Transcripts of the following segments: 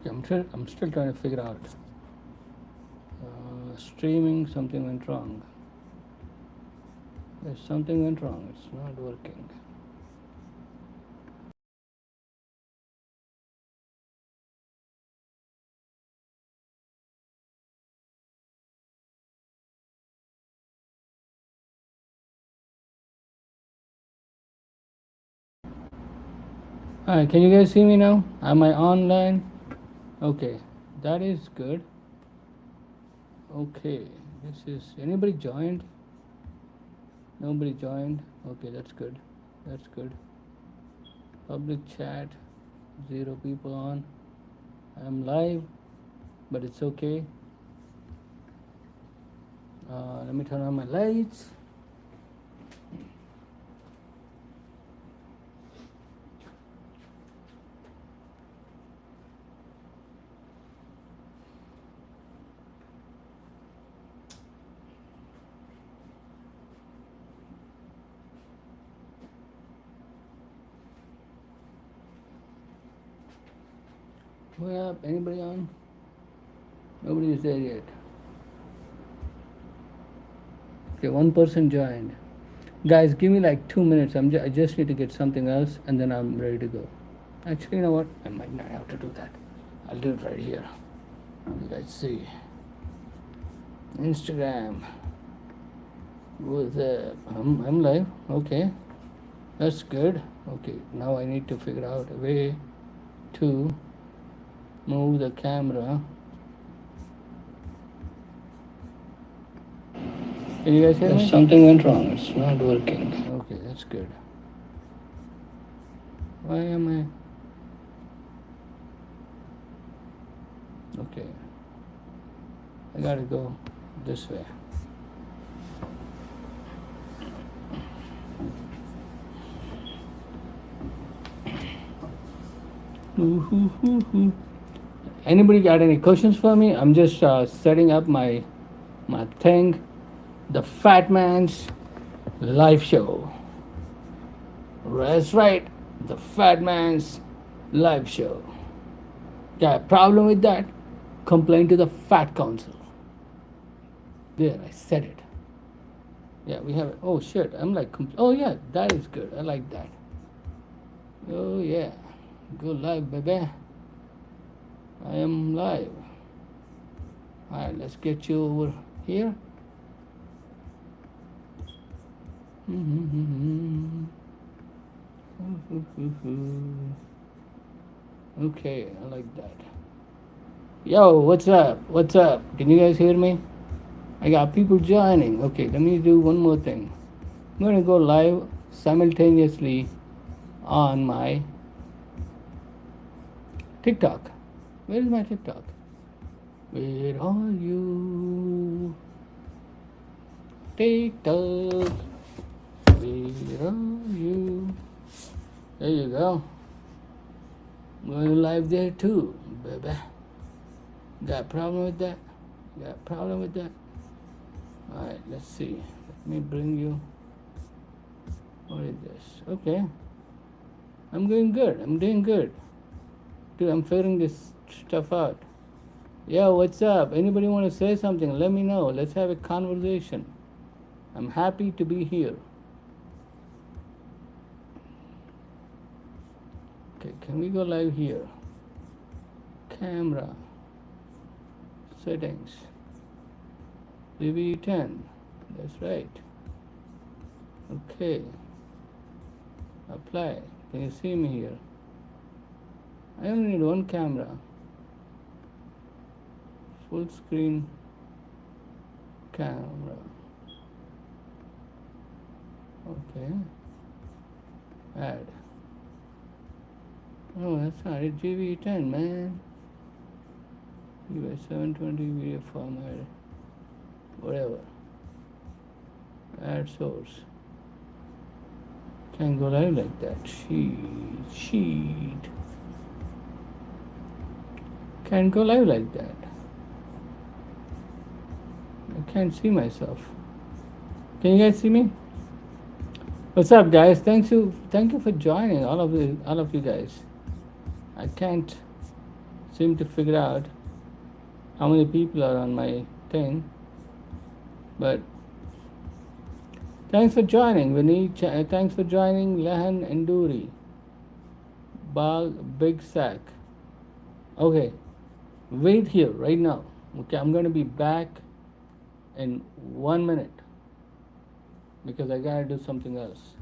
I'm still trying to figure out. Streaming, something went wrong. Yes, something went wrong. It's not working. Hi, can you guys see me now? Am I online? Okay, that is good. Okay, this is anybody joined? Nobody joined. Okay, that's good. That's good. Public chat, 0 people on. I'm live, but it's okay. Let me turn on my lights. What up? Anybody on? Nobody is there yet. Okay, one person joined. Guys, give me like 2 minutes. I just need to get something else and then I'm ready to go. Actually, you know what? I might not have to do that. I'll do it right here. You guys see. Instagram. With I'm live. Okay. That's good. Okay, now I need to figure out a way to move the camera. Can you guys hear me? Something went wrong. It's not working. Okay, that's good. Why am I? Okay. I gotta go this way. Anybody got any questions for me? I'm just setting up my thing. The Fat Man's live show. That's right. The Fat Man's live show. Got a problem with that? Complain to the Fat Council. There, I said it. Yeah, we have it. Oh shit, I'm like, oh yeah, that is good. I like that. Oh yeah, go live, baby. I am live. Alright, let's get you over here. Okay, I like that. Yo, what's up? What's up? Can you guys hear me? I got people joining. Okay, let me do one more thing. I'm going to go live simultaneously on my TikTok. Where is my TikTok? Where are you? TikTok. Where are you? There you go. I'm going live there too, baby. Got a problem with that? Got a problem with that? Alright, let's see. Let me bring you. What is this? Okay. I'm doing good. I'm doing good. Dude, I'm figuring this stuff out. Yo, what's up? Anybody want to say something? Let me know. Let's have a conversation. I'm happy to be here. Okay, can we go live here? Camera. Settings. VV10. That's right. Okay. Apply. Can you see me here? I only need one camera. Full screen camera. Okay. Add. Oh, that's not it. GV10, man. US 720 video format. Whatever. Add source. Can't go live like that. Sheet. Can't go live like that. I can't see myself. Can you guys see me? What's up, guys? Thank you for joining, all of you guys. I can't seem to figure out how many people are on my thing. But thanks for joining, Vinny. Thanks for joining, Lehan Enduri. Big Sack. Okay, wait here right now. Okay, I'm going to be back in 1 minute because I gotta do something else.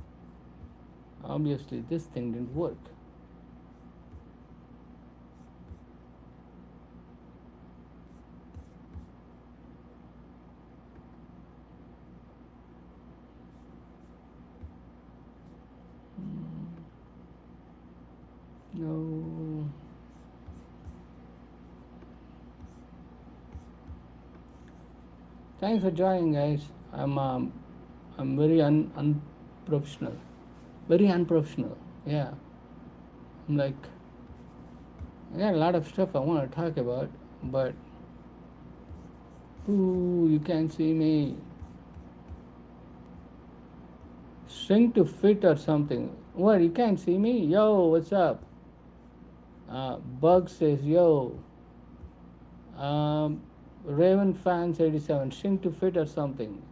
Obviously, this thing didn't work. No. Thanks for joining, guys. I'm very unprofessional. Very unprofessional. Yeah. I'm like, I got a lot of stuff I want to talk about, but ooh, you can't see me. Shrink to fit or something. What? You can't see me? Yo, what's up? Bug says, yo. Raven fans 87. Shrink to fit or something.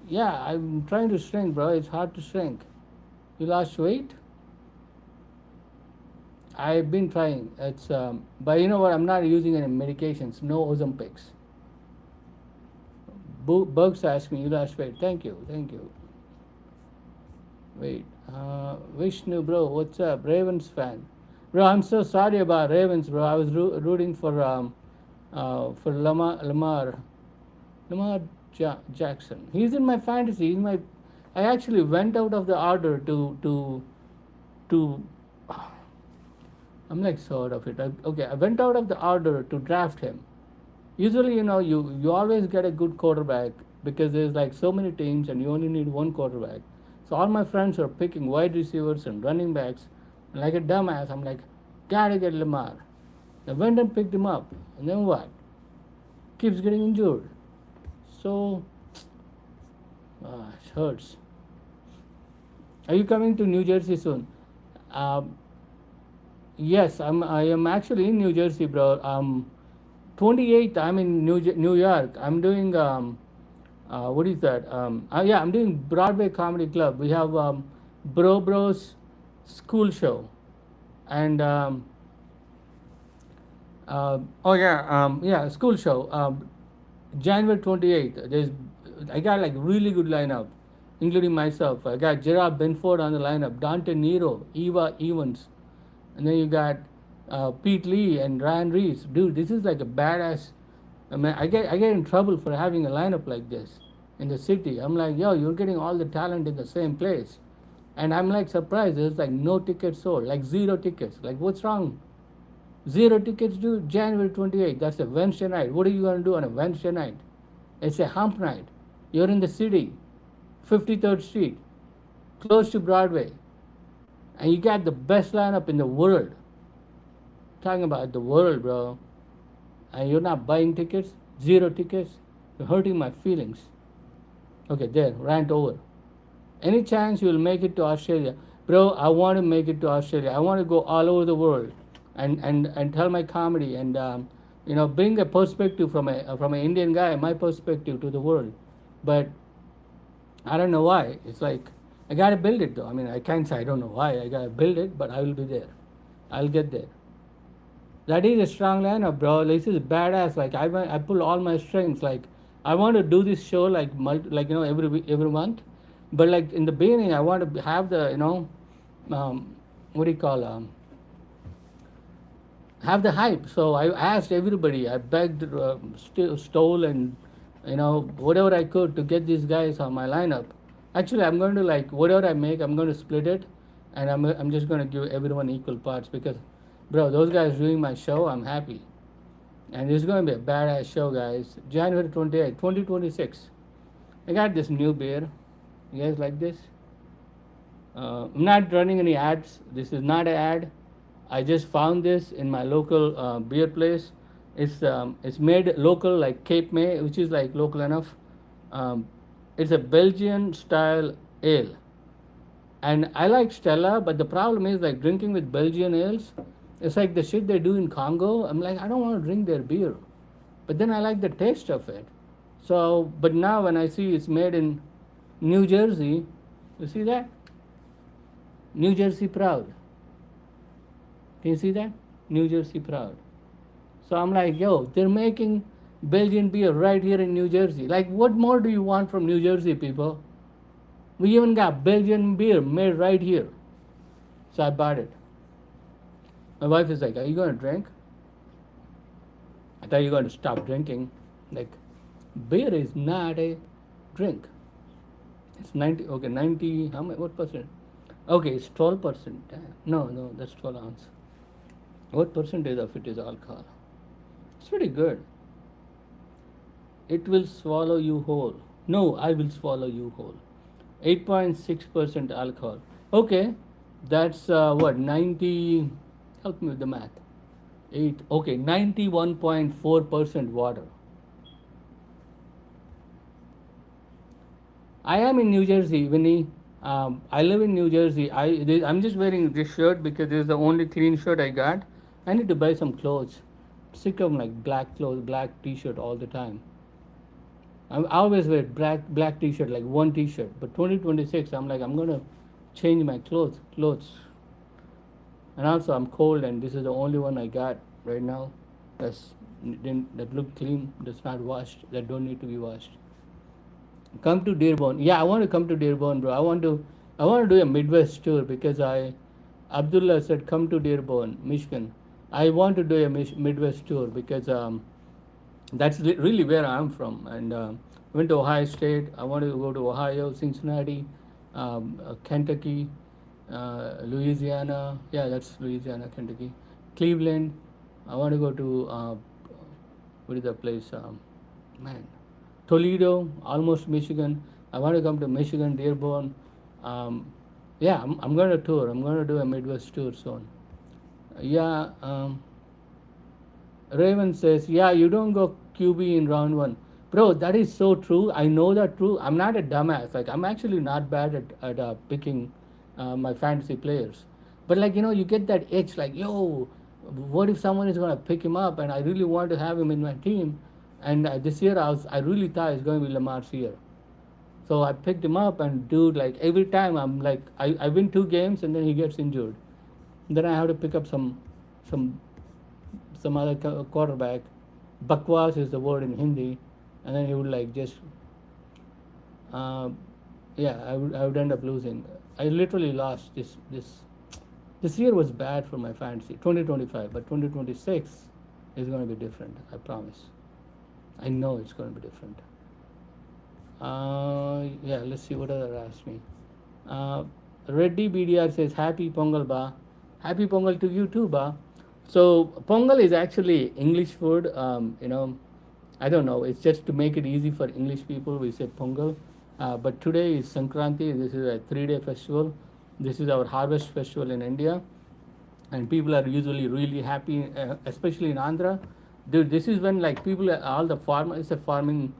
Yeah, I'm trying to shrink, bro. It's hard to shrink. You lost weight? I've been trying. It's but you know what? I'm not using any medications. No Ozempics. Bugs asked me, you lost weight. Thank you, thank you. Wait, Vishnu, bro, what's up? Ravens fan, bro. I'm so sorry about Ravens, bro. I was rooting for Lamar Jackson. He's in my fantasy. He's my. I actually went out of the order to. I'm like sort of it. Okay, I went out of the order to draft him. Usually, you always get a good quarterback because there's like so many teams and you only need one quarterback. So all my friends are picking wide receivers and running backs. And like a dumbass, I'm like, gotta get Lamar. I went and picked him up, and then what? Keeps getting injured. So, it hurts. Are you coming to New Jersey soon? Yes, I am actually in New Jersey, bro. 28th, I'm in New York. I'm doing what is that? Yeah, I'm doing Broadway Comedy Club. We have Bros School Show, and school show. January 28th. I got like really good lineup, including myself. I got Gerard Benford on the lineup, Dante Nero, Eva Evans, and then you got Pete Lee and Ryan Reeves. Dude, this is like a badass. I mean, I get in trouble for having a lineup like this in the city. I'm like, yo, you're getting all the talent in the same place, and I'm like surprised. There's like no tickets sold, like 0 tickets. Like, what's wrong? 0 tickets, dude. January 28th. That's a Wednesday night. What are you gonna do on a Wednesday night? It's a hump night. You're in the city, 53rd Street, close to Broadway, and you got the best lineup in the world. Talking about the world, bro. And you're not buying tickets, 0 tickets. You're hurting my feelings. Okay, there, rant over. Any chance you will make it to Australia? Bro, I want to make it to Australia. I want to go all over the world and tell my comedy and bring a perspective from an Indian guy, my perspective to the world. But I don't know why. It's like I gotta build it though. I mean, I can't say I don't know why. I gotta build it, but I will be there. I'll get there. That is a strong lineup, bro. This is badass. Like I pull all my strengths. Like I want to do this show every month, but like in the beginning, I want to have the what do you call have the hype. So I asked everybody. I begged, stole, and whatever I could to get these guys on my lineup. Actually, I'm going to like whatever I make, I'm going to split it, and I'm just going to give everyone equal parts because, bro, those guys doing my show, I'm happy, and it's going to be a badass show, guys. January 28th, 2026. I got this new beer. You guys like this? I'm not running any ads. This is not an ad. I just found this in my local beer place. It's made local, like Cape May, which is like local enough. It's a Belgian style ale, and I like Stella. But the problem is like drinking with Belgian ales, It's like the shit they do in Congo. I'm like, I don't want to drink their beer, but then I like the taste of it. So, but now when I see it's made in New Jersey, you see that? New Jersey proud. Can you see that? New Jersey proud. So I'm like, yo, they're making Belgian beer right here in New Jersey. Like, what more do you want from New Jersey, people? We even got Belgian beer made right here. So I bought it. My wife is like, are you going to drink? I thought you were going to stop drinking. Like, beer is not a drink. It's 90, okay, 90, how much, what percent? Okay, it's 12%. No, that's 12 ounce. What percentage of it is alcohol? It's pretty good. It will swallow you whole. No, I will swallow you whole. 8.6% alcohol. Okay, that's what, 90, help me with the math. 8, okay, 91.4% water. I am in New Jersey, Vinny. I live in New Jersey. I'm just wearing this shirt because this is the only clean shirt I got. I need to buy some clothes. Sick of like black clothes, black T-shirt all the time. I always wear black T-shirt, like one T-shirt. But 2026, I'm like, I'm gonna change my clothes. And also, I'm cold, and this is the only one I got right now. That look clean, that's not washed, that don't need to be washed. Come to Dearborn. Yeah, I want to come to Dearborn, bro. I want to do a Midwest tour because Abdullah said come to Dearborn, Michigan. I want to do a Midwest tour because that's really where I'm from. And went to Ohio State. I want to go to Ohio, Cincinnati, Kentucky, Louisiana. Yeah, that's Louisiana, Kentucky, Cleveland. I want to go to what is the place? Man, Toledo, almost Michigan. I want to come to Michigan, Dearborn. Um, yeah, I'm going to tour. I'm going to do a Midwest tour soon. Yeah, Raven says, yeah, you don't go QB in round one. Bro, that is so true. I know that true. I'm not a dumbass. Like, I'm actually not bad at picking my fantasy players. But, like, you get that itch, like, yo, what if someone is going to pick him up and I really want to have him in my team? And this year, I really thought it's going to be Lamar's year. So I picked him up, and dude, like, every time I'm like, I win 2 games and then he gets injured. Then I have to pick up some some other quarterback. Bakwas is the word in Hindi, and then he would like just, uh, yeah, I would end up losing. I literally lost this year was bad for my fantasy. 2025, but 2026 is going to be different. I promise. I know it's going to be different. Yeah, let's see what other asked me. Uh, Reddy BDR says Happy Pongal ba. Happy Pongal to you too, ba. So Pongal is actually English food. I don't know. It's just to make it easy for English people. We say Pongal, but today is Sankranti. This is a 3-day festival. This is our harvest festival in India, and people are usually really happy, especially in Andhra. Dude, this is when like people, all the farmers, it's a farming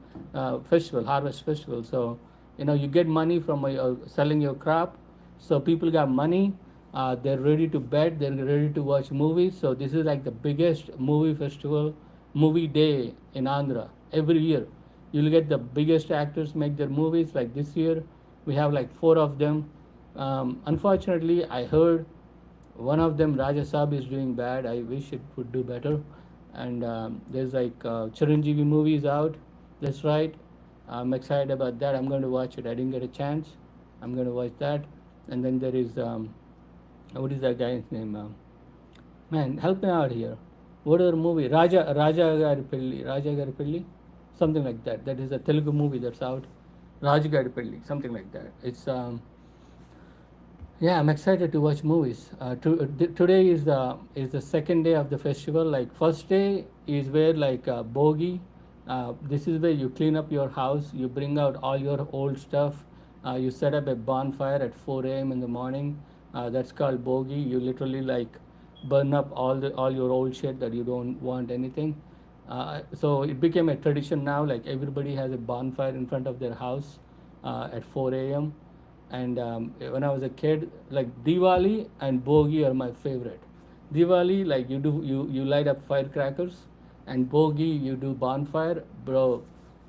festival, harvest festival. So you get money from selling your crop. So people got money. They're ready to bet. They're ready to watch movies. So this is like the biggest movie festival, movie day in Andhra every year. You'll get the biggest actors make their movies. Like this year, we have like 4 of them. Unfortunately, I heard one of them, Raja Saab, is doing bad. I wish it would do better. And there's like Chiranjeevi movies out. That's right. I'm excited about that. I'm going to watch it. I didn't get a chance. I'm going to watch that. And then there is what is that guy's name? Man, help me out here. What other movie? Raja Garipelli, something like that. That is a Telugu movie that's out. Raj Garipelli, something like that. It's yeah, I'm excited to watch movies. Today is the second day of the festival. Like first day is where like bogi. This is where you clean up your house. You bring out all your old stuff. You set up a bonfire at 4 a.m. in the morning. That's called bogi. You literally like burn up all your old shit that you don't want anything. So it became a tradition now. Like everybody has a bonfire in front of their house at 4 a.m. And when I was a kid, like Diwali and Bogi are my favorite. Diwali, like you light up firecrackers, and Bogi you do bonfire, bro.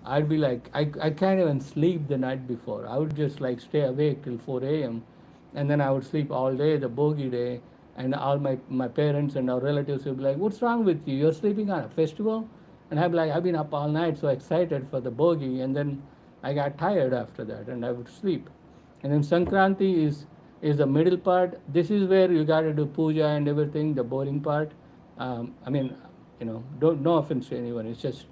I'd be like I can't even sleep the night before. I would just like stay awake till 4 a.m. and then I would sleep all day the Bogi day, and all my parents and our relatives would be like, "What's wrong with you? You're sleeping on a festival?" And I'd be like, "I've been up all night, so excited for the Bogi," and then I got tired after that, and I would sleep. And then Sankranti is the middle part. This is where you got to do puja and everything, the boring part. I mean, don't, no offense to anyone. It's just,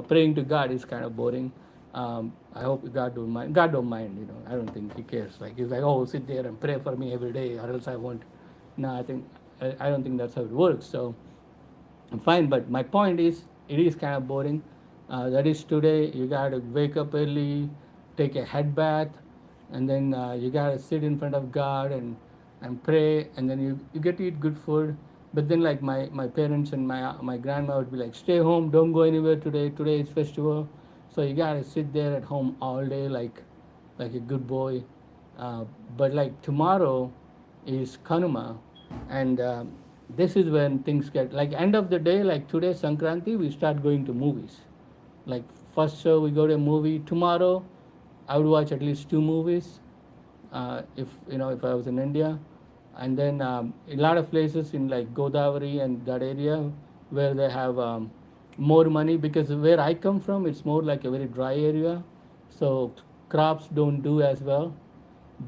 praying to God is kind of boring. I hope God don't mind. God don't mind. I don't think He cares. Like He's like, oh, sit there and pray for me every day, or else I won't. No, I don't think that's how it works. So I'm fine. But my point is, it is kind of boring. That is today. You gotta wake up early, take a head bath, and then you gotta sit in front of God and pray, and then you get to eat good food. But then like my parents and my grandma would be like, stay home, don't go anywhere today. Today is festival, so you gotta sit there at home all day like a good boy. Uh, but like tomorrow is Kanuma, and this is when things get like end of the day. Like today Sankranti, we start going to movies. Like first show we go to a movie. Tomorrow I would watch at least two movies, if I was in India. And then a lot of places in like Godavari and that area where they have more money, because where I come from it's more like a very dry area, so crops don't do as well.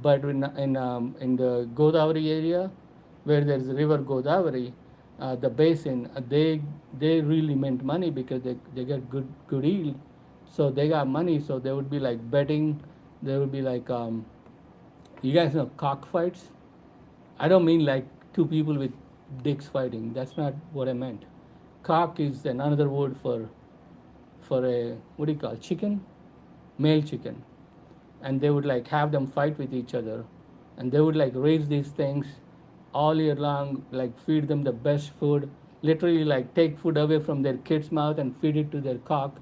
But in the Godavari area, where there's river Godavari, the basin, they really mint money because they get good yield, so they got money. So they would be like betting. They would be like, you guys know cockfights. I don't mean like two people with dicks fighting. That's not what I meant. Cock is another word for a, what do you call, chicken, male chicken. And they would like have them fight with each other, and they would like raise these things all year long, like feed them the best food, literally like take food away from their kids mouth and feed it to their cock,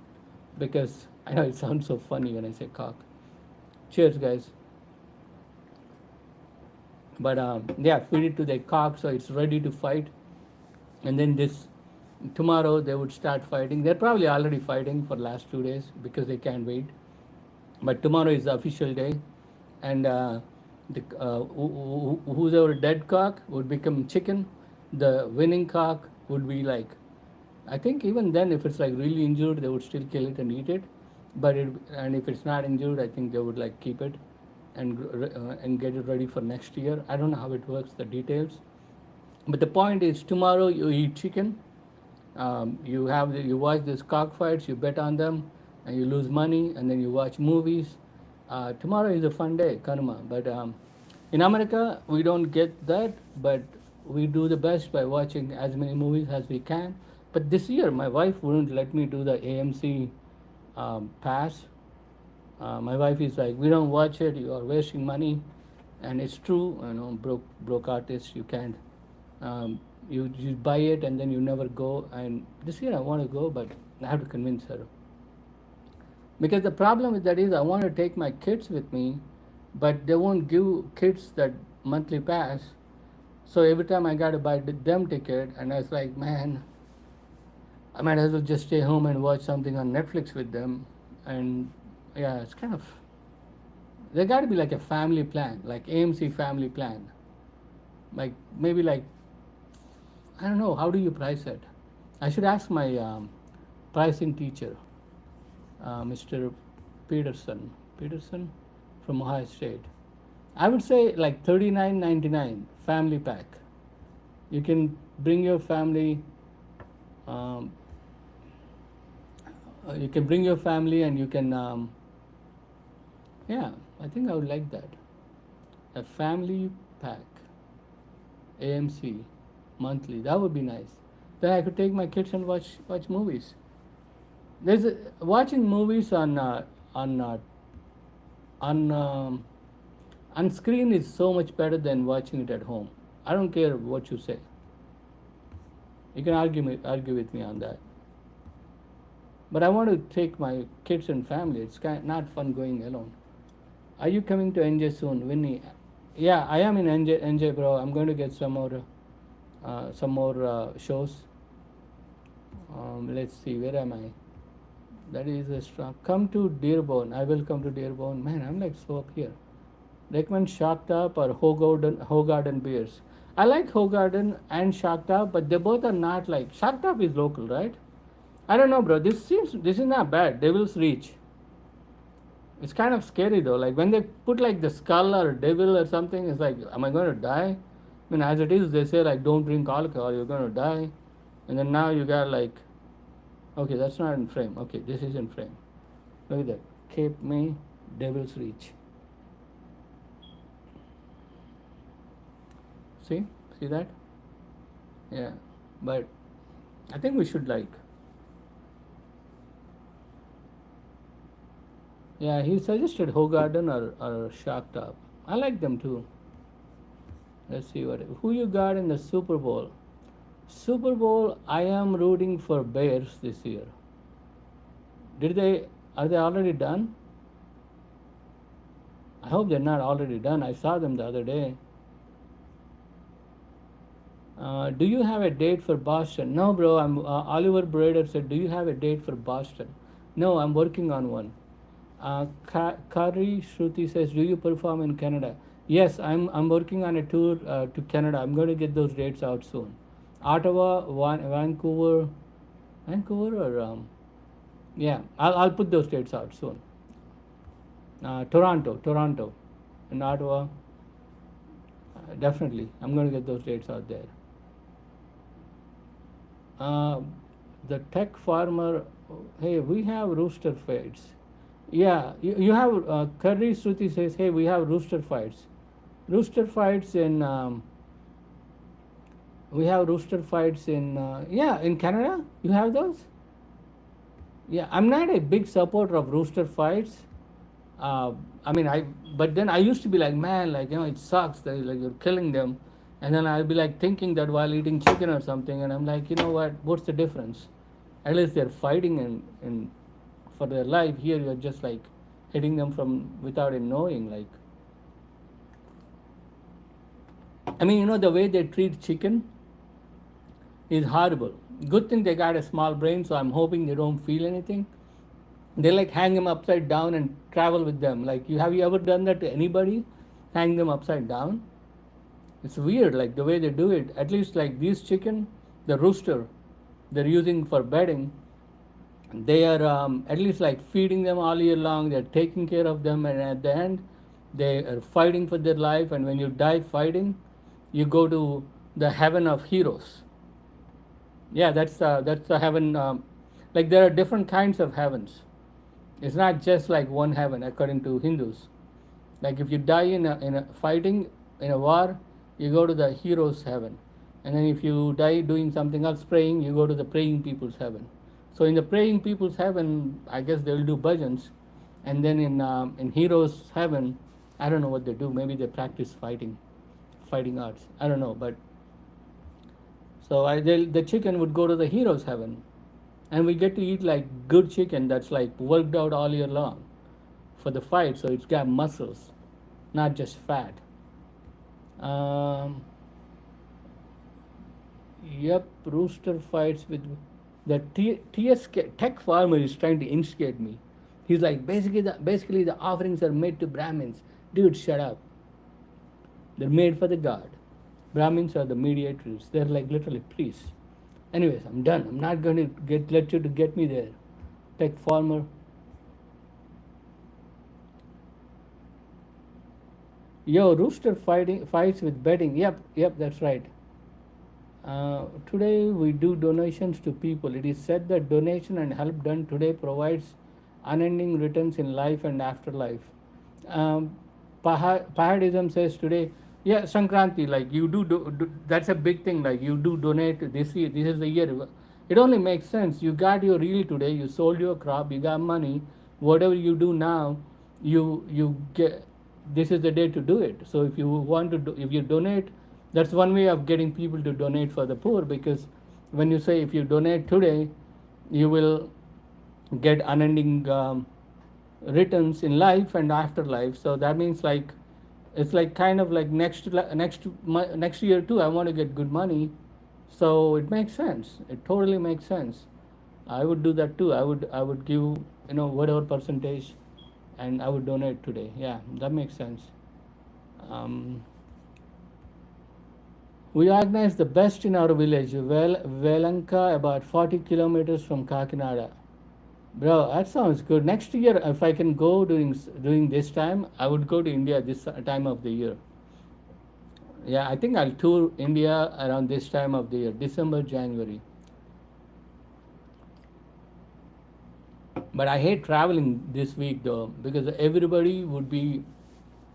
because I know it sounds so funny when I say cock. Cheers, guys. But yeah, feed it to their cock so it's ready to fight. And then this tomorrow they would start fighting. They're probably already fighting for last 2 days because they can't wait. But tomorrow is the official day, and who's our dead cock would become chicken. The winning cock would be like, I think even then, if it's like really injured, they would still kill it and eat it. And if it's not injured, I think they would like keep it and get it ready for next year. I don't know how it works, the details. But the point is, tomorrow you eat chicken. You watch these cockfights, you bet on them, and you lose money, and then you watch movies. Tomorrow is a fun day, Kanuma. But in America, we don't get that, but we do the best by watching as many movies as we can. But this year, my wife wouldn't let me do the AMC pass. My wife is like, we don't watch it, you are wasting money. And it's true, broke artists, you can't. You buy it and then you never go. And this year I want to go, but I have to convince her. Because the problem with that is I want to take my kids with me, but they won't give kids that monthly pass. So every time I got to buy them ticket, and I was like, man, I might as well just stay home and watch something on Netflix with them. And yeah, it's kind of, there got to be like a family plan, like AMC family plan. Like maybe like, I don't know, how do you price it? I should ask my pricing teacher, Mr. Peterson from Ohio State. I would say like $39.99 family pack. You can bring your family. You can bring your family, and you can. Yeah, I think I would like that. A family pack, AMC, monthly. That would be nice. Then I could take my kids and watch movies. Watching movies on on screen is so much better than watching it at home. I don't care what you say. You can argue with me on that. But I want to take my kids and family. It's not fun going alone. Are you coming to NJ soon, Winnie? Yeah, I am in NJ, bro. I'm going to get some more some more shows. Let's see, where am I? That is a strong. Come to Dearborn. I will come to Dearborn. Man, I'm like so up here. Recommend Shark Tap or Hogarden beers. I like Hogarden and Shark Tap, but they both are not like Shark Tap is local, right? I don't know, bro. This is not bad. Devil's Reach. It's kind of scary though. Like when they put like the skull or devil or something, it's like, am I going to die? I mean, as it is, they say like don't drink alcohol, you're going to die, and then now you got like, okay, that's not in frame. Okay, this is in frame. Look at that. Cape May, Devil's Reach. See that? Yeah, but I think we should like. Yeah, he suggested Hogarden or Shark Tap. I like them too. Let's see who you got in the Super Bowl. Super Bowl, I am rooting for Bears this year. Are they already done? I hope they're not already done. I saw them the other day. Do you have a date for Boston? No, bro. Oliver Brader said, do you have a date for Boston? No, I'm working on one. Kari Shruti says, do you perform in Canada? Yes, I'm working on a tour to Canada. I'm going to get those dates out soon. Ottawa, Vancouver or yeah, I'll put those dates out soon. Toronto, and Ottawa. Definitely, I'm going to get those dates out there. The tech farmer. Hey, we have rooster fights. Yeah, you have Curry Shruti says, hey, we have rooster fights. Rooster fights in we have rooster fights in yeah, in Canada. You have those? Yeah, I'm not a big supporter of rooster fights. But then I used to be like, man, like, it sucks that like you're killing them, and then I'll be like thinking that while eating chicken or something, and I'm like, what's the difference? At least they're fighting and for their life. Here you're just like hitting them from without it knowing. Like, I mean, the way they treat chicken is horrible. Good thing they got a small brain, so I'm hoping they don't feel anything. They like hang them upside down and travel with them. Like, have you ever done that to anybody? Hang them upside down? It's weird, like the way they do it. At least like these chicken, the rooster they're using for bedding, they are at least like feeding them all year long. They're taking care of them, and at the end, they are fighting for their life. And when you die fighting, you go to the heaven of heroes. Yeah, that's the heaven. Like there are different kinds of heavens. It's not just like one heaven according to Hindus. Like if you die in a fighting in a war, you go to the heroes heaven, and then if you die doing something else, praying, you go to the praying people's heaven. So in the praying people's heaven, I guess they'll do bhajans, and then in heroes heaven, I don't know what they do. Maybe they practice fighting arts. I don't know, but so the chicken would go to the heroes heaven, and we get to eat like good chicken that's like worked out all year long for the fight, so it's got muscles, not just fat. Yep, rooster fights with the TSK tech farmer is trying to instigate me. He's like, basically the offerings are made to Brahmins. Dude, shut up. They're made for the god. Brahmins are the mediators. They're like literally priests. Anyways, I'm done. I'm not going to let you to get me there. Tech farmer. Yo, rooster fights with betting. Yep, that's right. Today we do donations to people. It is said that donation and help done today provides unending returns in life and afterlife. Pahadism says today, yeah, Sankranti, like you do that's a big thing. Like you do donate this year. This is the year. It only makes sense. You got your reel today. You sold your crop. You got money. Whatever you do now, you get. This is the day to do it. So if you want to if you donate, that's one way of getting people to donate for the poor, because when you say if you donate today, you will get unending returns in life and afterlife. So that means like it's like kind of like next year too, I want to get good money. So it makes sense. It totally makes sense. I would do that too. I would give, whatever percentage, and I would donate today. Yeah, that makes sense. Um, we organized the best in our village, Velanka, about 40 kilometers from Kakinada. Bro, that sounds good. Next year, if I can go during this time, I would go to India this time of the year. Yeah, I think I'll tour India around this time of the year, December, January. But I hate traveling this week though, because everybody would be,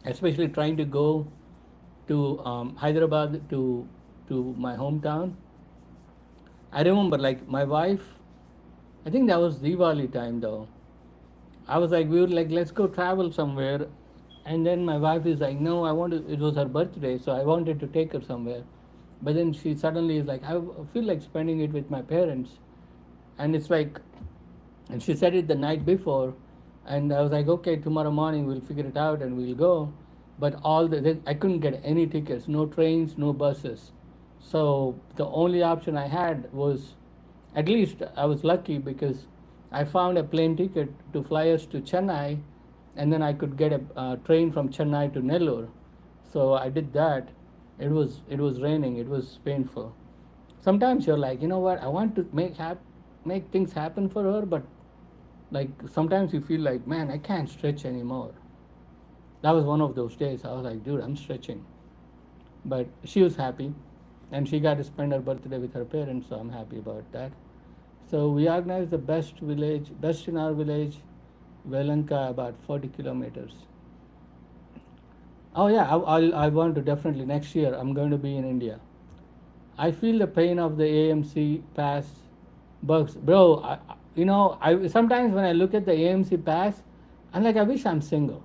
especially trying to go to Hyderabad to my hometown. I remember like my wife. I think that was Diwali time though. I was like, we were like, let's go travel somewhere, and then my wife is like, no, I want to. It was her birthday, so I wanted to take her somewhere, but then she suddenly is like, I feel like spending it with my parents, and it's like, and she said it the night before, and I was like, okay, tomorrow morning we'll figure it out and we'll go, but I couldn't get any tickets, no trains, no buses, so the only option I had was, at least I was lucky because I found a plane ticket to fly us to Chennai, and then I could get a train from Chennai to Nellore. So I did that. It was raining. It was painful. Sometimes you're like, you know what? I want to make things happen for her, but like sometimes you feel like, man, I can't stretch anymore. That was one of those days. I was like, dude, I'm stretching. But she was happy, and she got to spend her birthday with her parents, so I'm happy about that. So we organized the best in our village, Velanka, about 40 kilometers. Oh yeah, I want to definitely next year. I'm going to be in India. I feel the pain of the AMC pass bugs, bro. I sometimes when I look at the AMC pass, I'm like, I wish I'm single.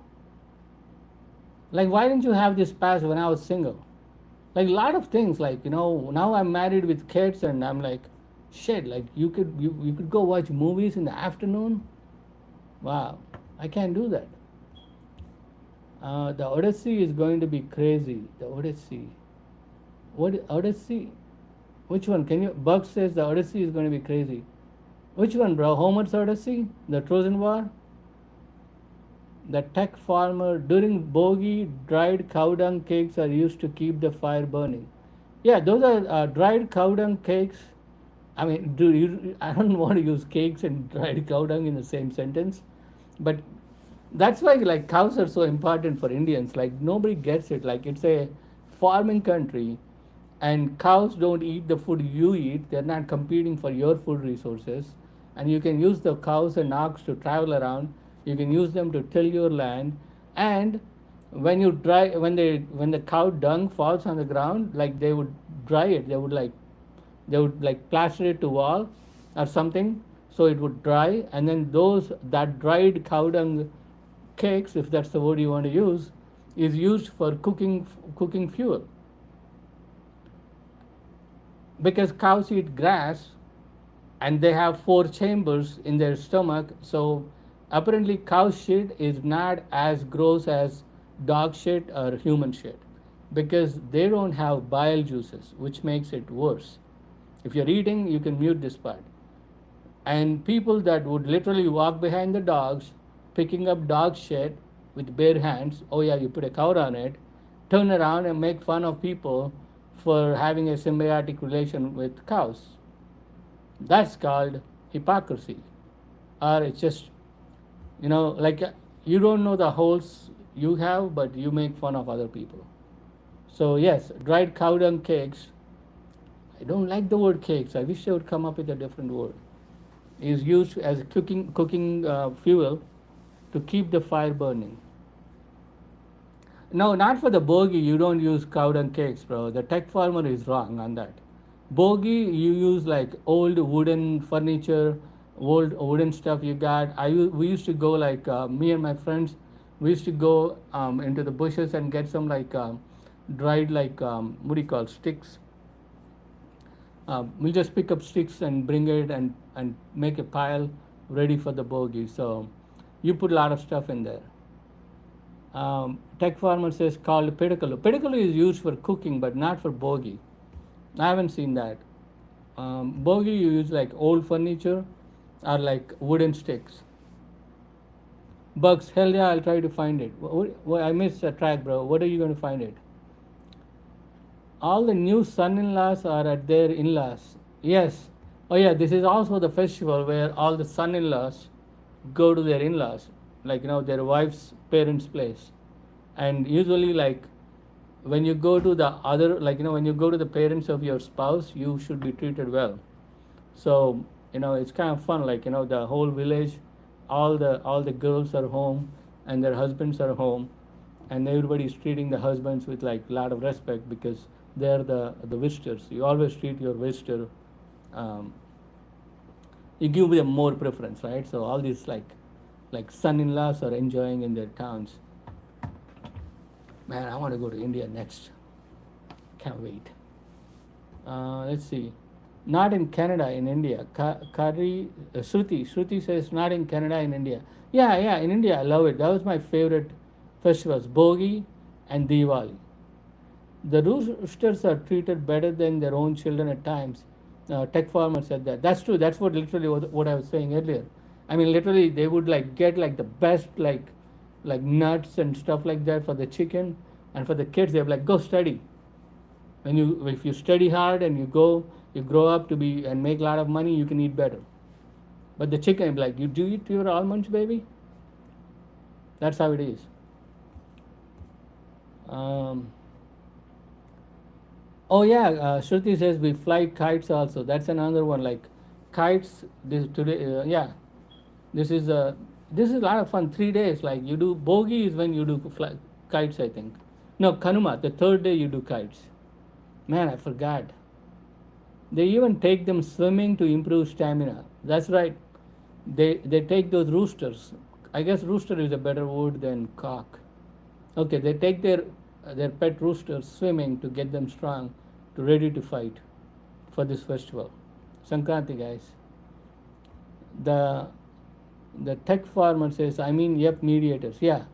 Like, why didn't you have this pass when I was single? Like a lot of things, like now I'm married with kids, and I'm like, shit. Like you could go watch movies in the afternoon. Wow, I can't do that. The Odyssey is going to be crazy. The Odyssey. What Odyssey? Which one? Can you? Buck says the Odyssey is going to be crazy. Which one, bro? Homer's Odyssey? The Trojan War? The tech farmer during Bogi, dried cow dung cakes are used to keep the fire burning. Yeah, those are dried cow dung cakes. I mean, I don't want to use cakes and dried cow dung in the same sentence, but that's why like cows are so important for Indians. Like nobody gets it. Like it's a farming country, and cows don't eat the food you eat. They're not competing for your food resources, and you can use the cows and ox to travel around. You can use them to till your land, and when the cow dung falls on the ground, like they would dry it. They would like plaster it to wall or something, so it would dry, and then those that dried cow dung cakes, if that's the word you want to use, is used for cooking fuel, because cows eat grass and they have four chambers in their stomach. So apparently cow shit is not as gross as dog shit or human shit, because they don't have bile juices, which makes it worse. If you're eating, you can mute this part. And people that would literally walk behind the dogs, picking up dog shit with bare hands, oh yeah, you put a cow on it, turn around and make fun of people for having a symbiotic relation with cows. That's called hypocrisy. Or it's just, like you don't know the holes you have, but you make fun of other people. So, yes, dried cow dung cakes. I don't like the word cakes. I wish they would come up with a different word. Is used as a cooking fuel to keep the fire burning. No, not for the bogie. You don't use cow dung cakes, bro. The tech farmer is wrong on that. Bogie, you use like old wooden furniture, old wooden stuff you got. We used to go like me and my friends. We used to go into the bushes and get some like dried like what do you call sticks. We'll just pick up sticks and bring it and make a pile ready for the bogie. So you put a lot of stuff in there. Tech farmer says called pedicolo. Pedicolo is used for cooking, but not for bogie. I haven't seen that. Bogey, you use like old furniture or like wooden sticks. Bugs, hell yeah, I'll try to find it. I missed the track, bro. What are you going to find it? All the new son-in-laws are at their in-laws. Yes. Oh yeah, this is also the festival where all the son-in-laws go to their in-laws, like their wife's parents' place. And usually, like when you go to the other, like when you go to the parents of your spouse, you should be treated well. So it's kind of fun. Like the whole village, all the girls are home, and their husbands are home, and everybody's treating the husbands with like a lot of respect because they're the visitors. You always treat your visitor. Um, you give them more preference, right? So all these like son-in-laws are enjoying in their towns. Man, I want to go to India next. Can't wait. Let's see. Not in Canada, in India. Shruti says not in Canada, in India. Yeah, yeah, in India, I love it. That was my favorite festivals, Bogi and Diwali. The roosters are treated better than their own children at times. Tech farmer said that. That's true. That's what literally what I was saying earlier. I mean, literally, they would like get like the best like nuts and stuff like that for the chicken, and for the kids, they're like, go study. If you study hard and you grow up to be and make a lot of money, you can eat better. But the chicken, like, you do eat your almonds, baby. That's how it is. Um, oh yeah, Shruti says we fly kites also. That's another one. Like kites. This today, yeah. This is a lot of fun. 3 days. Like you do bogey is when you do kites. I think. No, Kanuma. The third day you do kites. Man, I forgot. They even take them swimming to improve stamina. That's right. They take those roosters. I guess rooster is a better word than cock. Okay, they take their pet roosters swimming to get them strong, to ready to fight for this festival. Sankranti, guys. The the tech farmer says, I mean, yep, mediators. Yeah.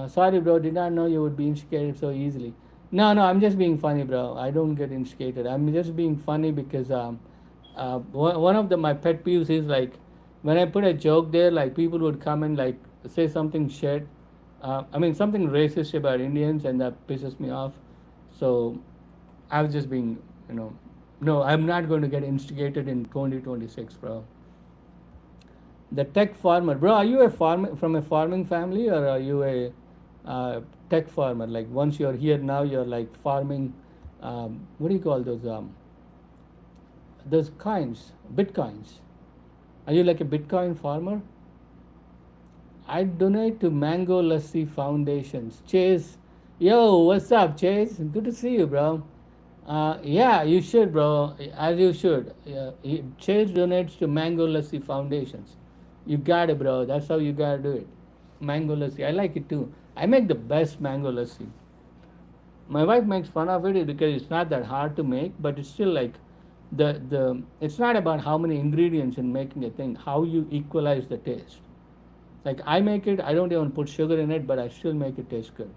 Sorry, bro. Did not know you would be instigated so easily. No, no, I'm just being funny, bro. I don't get instigated. I'm just being funny because one of my pet peeves is like when I put a joke there, like people would come and like say something shit. I mean, something racist about Indians, and that pisses me off. So I was just being, no, I'm not going to get instigated in 2026, bro. The tech farmer, bro. Are you a farmer from a farming family, or are you a tech farmer? Like once you're here now, you're like farming. What do you call those coins? Bitcoins. Are you like a Bitcoin farmer? I donate to Mango Lassi Foundations. Chase, yo, what's up, Chase? Good to see you, bro. Yeah, you should, bro. As you should. Chase donates to Mango Lassi Foundations. You got it, bro. That's how you gotta do it. Mango lassi. I like it too. I make the best mango lassi. My wife makes fun of it because it's not that hard to make, but it's still like the it's not about how many ingredients in making a thing, how you equalize the taste. Like I make it, I don't even put sugar in it, but I still make it taste good.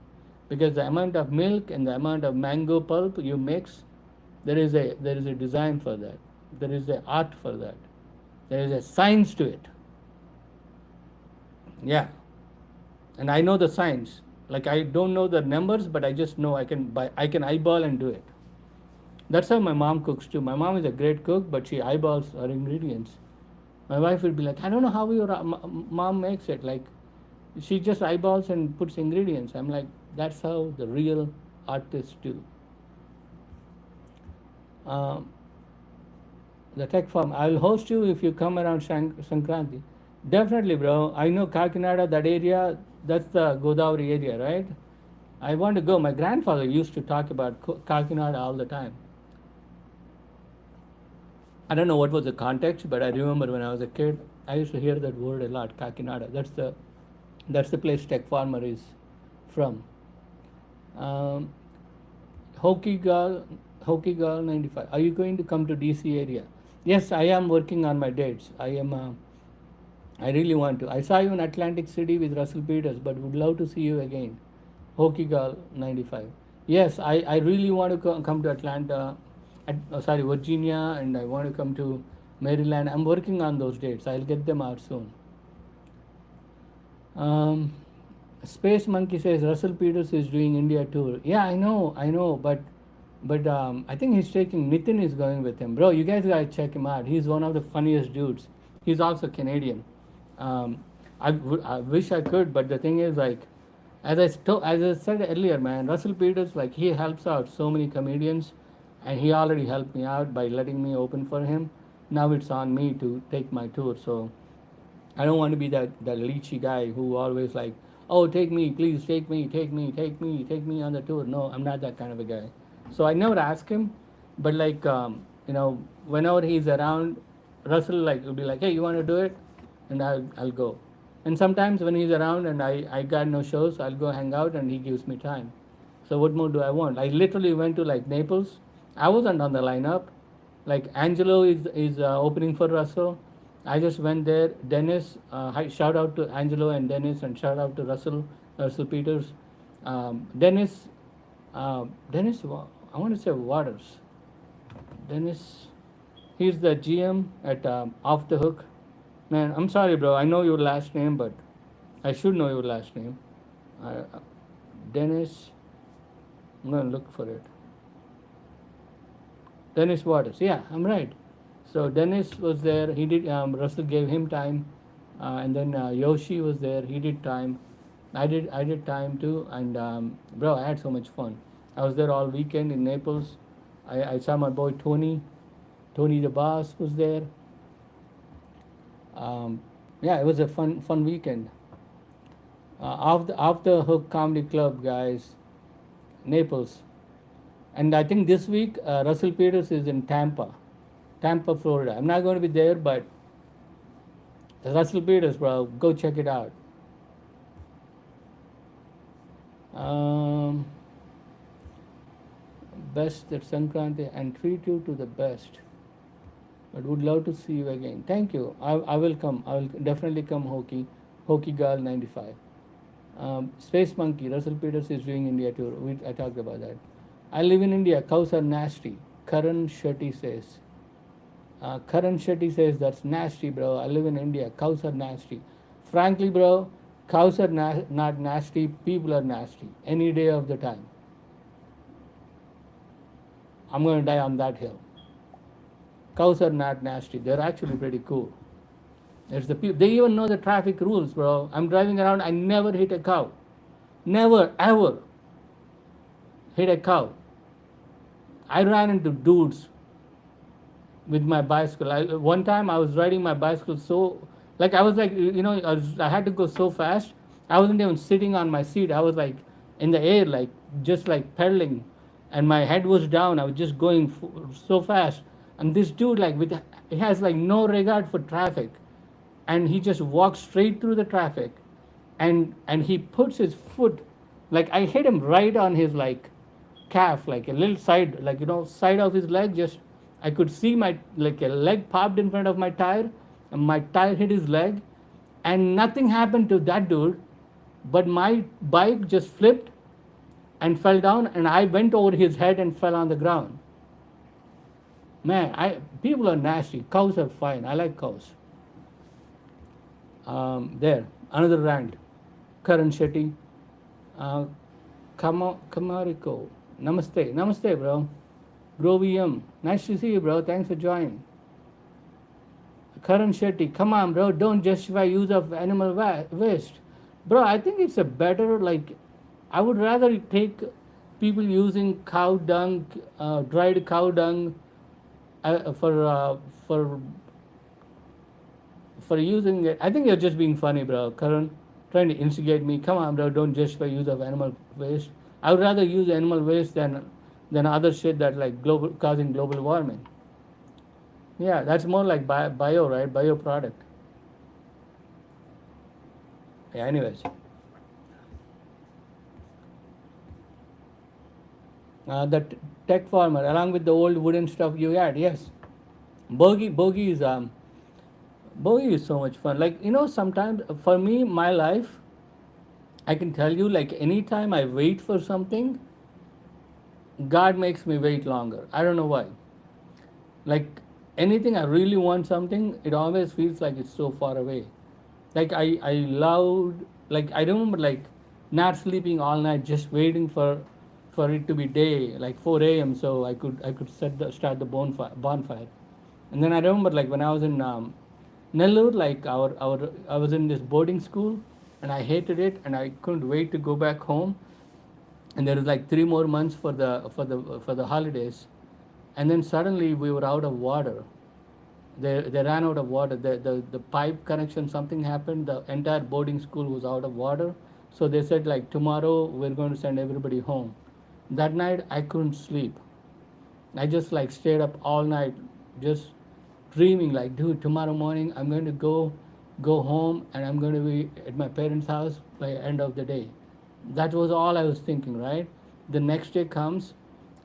Because the amount of milk and the amount of mango pulp you mix, there is a design for that. There is a art for that. There is a science to it. Yeah, and I know the science. Like I don't know the numbers, but I just know I can eyeball and do it. That's how my mom cooks too. My mom is a great cook, but she eyeballs her ingredients. My wife will be like, I don't know how your mom makes it. Like she just eyeballs and puts ingredients. I'm like, that's how the real artists do. Um, the tech farm. I'll host you if you come around Sankranti. Definitely, bro. I know Kakinada, that area, that's the Godavari area, right? I want to go. My grandfather used to talk about Kakinada all the time. I don't know what was the context, but I remember when I was a kid, I used to hear that word a lot, Kakinada. That's the place Tech Farmer is from. Um, Hockey Girl 95. Are you going to come to DC area? Yes, I am working on my dates. I really want to. I saw you in Atlantic City with Russell Peters, but would love to see you again. Hockey Girl 95. Yes, I really want to come to Atlanta. sorry, Virginia, and I want to come to Maryland. I'm working on those dates. I'll get them out soon. Um, Space Monkey says Russell Peters is doing India tour. Yeah, I know, but I think he's taking Nitin is going with him, bro. You guys gotta check him out. He's one of the funniest dudes. He's also Canadian. I wish I could, but the thing is, like, as I said earlier, man, Russell Peters, like, he helps out so many comedians, and he already helped me out by letting me open for him. Now it's on me to take my tour. So I don't want to be that leechy guy who always like, oh, take me, please take me on the tour. No, I'm not that kind of a guy. So I never ask him, but like, whenever he's around, Russell like will be like, hey, you want to do it, and I'll go. And sometimes when he's around and I got no shows, I'll go hang out and he gives me time. So what more do I want? I literally went to like Naples. I wasn't on the lineup. Like Angelo is opening for Russell. I just went there. Dennis, shout out to Angelo and Dennis, and shout out to Russell Peters. Dennis, Dennis, I want to say Waters. Dennis, he's the GM at Off the Hook. Man, I'm sorry, bro. I know your last name, but I should know your last name. Uh, Dennis, I'm gonna look for it. Dennis Waters. Yeah, I'm right. So Dennis was there. He did. Russell gave him time, and then Yoshi was there. He did time. I did time too. And bro, I had so much fun. I was there all weekend in Naples. I saw my boy Tony. Tony the boss was there. Um, yeah, it was a fun weekend. Off the Hook Comedy Club, guys, Naples. And I think this week Russell Peters is in Tampa, Florida. I'm not going to be there, but Russell Peters, bro, go check it out. Um, Best at Sankranti and treat you to the best. But would love to see you again. Thank you. I will come. I will definitely come, Hockey Girl 95. Space Monkey, Russell Peters is doing India tour. I talked about that. I live in India. Cows are nasty. Karan Shetty says. Karan Shetty says that's nasty, bro. I live in India. Cows are nasty. Frankly, bro, cows are not nasty. People are nasty. Any day of the time. I'm going to die on that hill. Cows are not nasty. They're actually pretty cool. It's the people. They even know the traffic rules, bro. I'm driving around. I never hit a cow. Never, ever hit a cow. I ran into dudes with my bicycle. One time I was riding my bicycle so, like I was like, I had to go so fast. I wasn't even sitting on my seat. I was like in the air, like just like pedaling, and my head was down. I was just going so fast, and this dude he has like no regard for traffic, and he just walks straight through the traffic, and he puts his foot, like I hit him right on his like calf, like a little side, like side of his leg. Just I could see my like a leg popped in front of my tire, and my tire hit his leg, and nothing happened to that dude, but my bike just flipped and fell down, and I went over his head and fell on the ground. Man, people are nasty. Cows are fine. I like cows. There, another rant. Karan Shetty. Uh, Kamariko. Namaste, bro. Grovium. Nice to see you, bro. Thanks for joining. Karan Shetty. Come on, bro. Don't justify use of animal waste. Bro, I think it's a better, like, I would rather take people using cow dung, dried cow dung, for using it. I think you're just being funny, bro. Karan, trying to instigate me. Come on, bro. Don't justify use of animal waste. I would rather use animal waste than other shit that like causing global warming. Yeah, that's more like bio, right? Bio product. Yeah. Anyways, the tech farmer along with the old wooden stuff you had. Yes, bogey is so much fun. Like sometimes for me, my life, I can tell you, like anytime I wait for something, God makes me wait longer. I don't know why. Like anything, I really want something, it always feels like it's so far away. Like I loved, like I remember like not sleeping all night, just waiting for it to be day, like 4 a.m. so I could start the bonfire. And then I remember like when I was in Nellore, like our I was in this boarding school, and I hated it, and I couldn't wait to go back home. And there was like 3 more months for the holidays, and then suddenly we were out of water. They ran out of water. The pipe connection, something happened. The entire boarding school was out of water. So they said like tomorrow we're going to send everybody home. That night I couldn't sleep. I just like stayed up all night, just dreaming like, dude, tomorrow morning I'm going to go home and I'm going to be at my parents' house by end of the day. That was all I was thinking, right? The next day comes,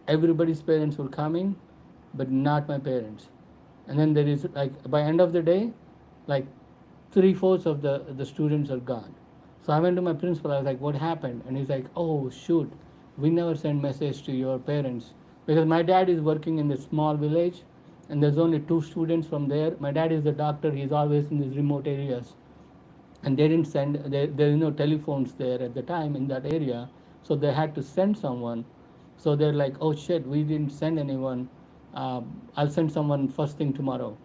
everybody's parents were coming, but not my parents. And then there is like by end of the day, like 3/4 of the students are gone. So I went to my principal. I was like, "What happened?" And he's like, "Oh shoot, we never send message to your parents because my dad is working in this small village, and there's only 2 students from there. My dad is a doctor. He's always in these remote areas, and they didn't send. There is no telephones there at the time in that area, so they had to send someone. So they're like, "Oh shit, we didn't send anyone. I'll send someone first thing tomorrow."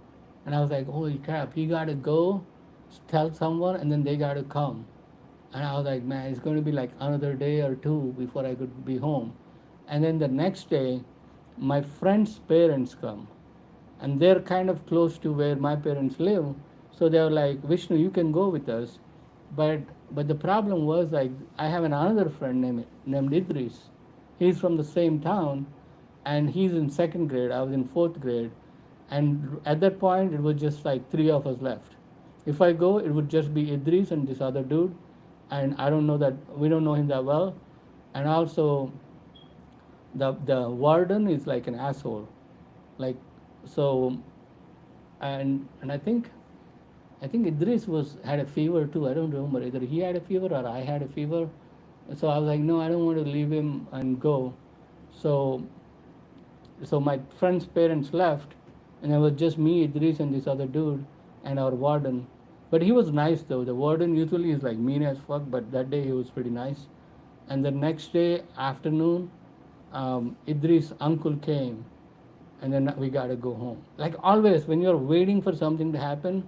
And I was like, "Holy crap, he gotta go, tell someone, and then they gotta come." And I was like, "Man, it's going to be like another day or two before I could be home." And then the next day, my friend's parents come, and they're kind of close to where my parents live. So they were like, "Vishnu, you can go with us." But the problem was like I have another friend named Idris. He's from the same town, and he's in second grade. I was in fourth grade, and at that point it was just like 3 of us left. If I go, it would just be Idris and this other dude, and I don't know that we don't know him that well, and also the warden is like an asshole, like so, and I think Idris was had a fever too. I don't remember either he had a fever or I had a fever. So I was like, no, I don't want to leave him and go. So my friend's parents left, and it was just me, Idris, and this other dude, and our warden. But he was nice though. The warden usually is like mean as fuck, but that day he was pretty nice. And the next day afternoon, Idris' uncle came, and then we gotta go home. Like always, when you're waiting for something to happen,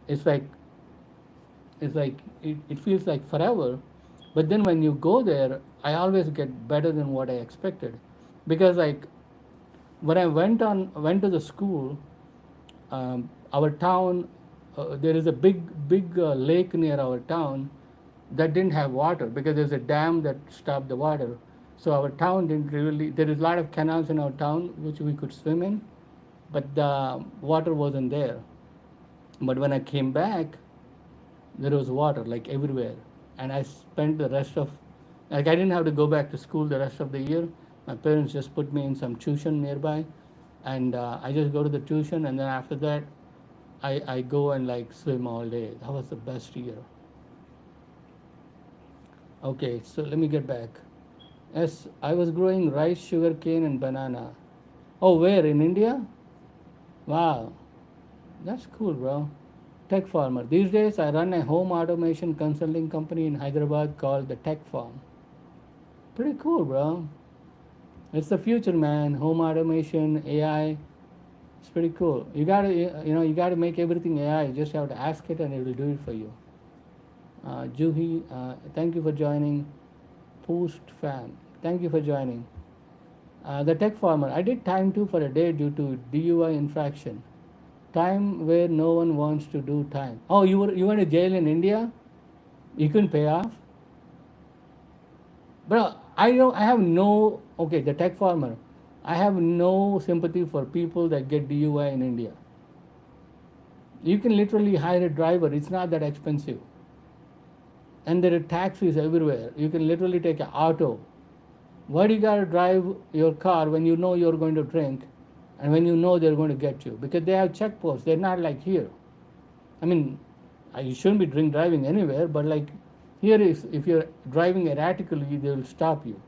it's like it feels like forever. But then when you go there, I always get better than what I expected, because like when I went to the school, our town, there is a big lake near our town that didn't have water because there's a dam that stopped the water. So our town didn't really. There is a lot of canals in our town which we could swim in, but the water wasn't there. But when I came back, there was water like everywhere, and I spent the rest of, like I didn't have to go back to school the rest of the year. My parents just put me in some tuition nearby, and I just go to the tuition, and then after that I go and like swim all day. That was the best year. Okay, so let me get back. Yes, I was growing rice, sugar cane, and banana. Oh, where in India? Wow, that's cool, bro. Tech Farmer. These days, I run a home automation consulting company in Hyderabad called the Tech Farm. Pretty cool, bro. It's the future, man. Home automation, AI. It's pretty cool. You gotta make everything AI. You just have to ask it, and it will do it for you. Juhi, thank you for joining. Post Fan, thank you for joining. The Tech Farmer. I did time 2 for a day due to DUI infraction. Time where no one wants to do time. Oh, you went to jail in India? You couldn't pay off? But I have no, okay, the Tech Farmer. I have no sympathy for people that get DUI in India. You can literally hire a driver. It's not that expensive. And there are taxis everywhere. You can literally take an auto. Why do you gotta drive your car when you know you're going to drink, and when you know they're going to get you? Because they have checkposts. They're not like here. I mean, you shouldn't be drink driving anywhere, but like here is, if you're driving erratically, they will stop you.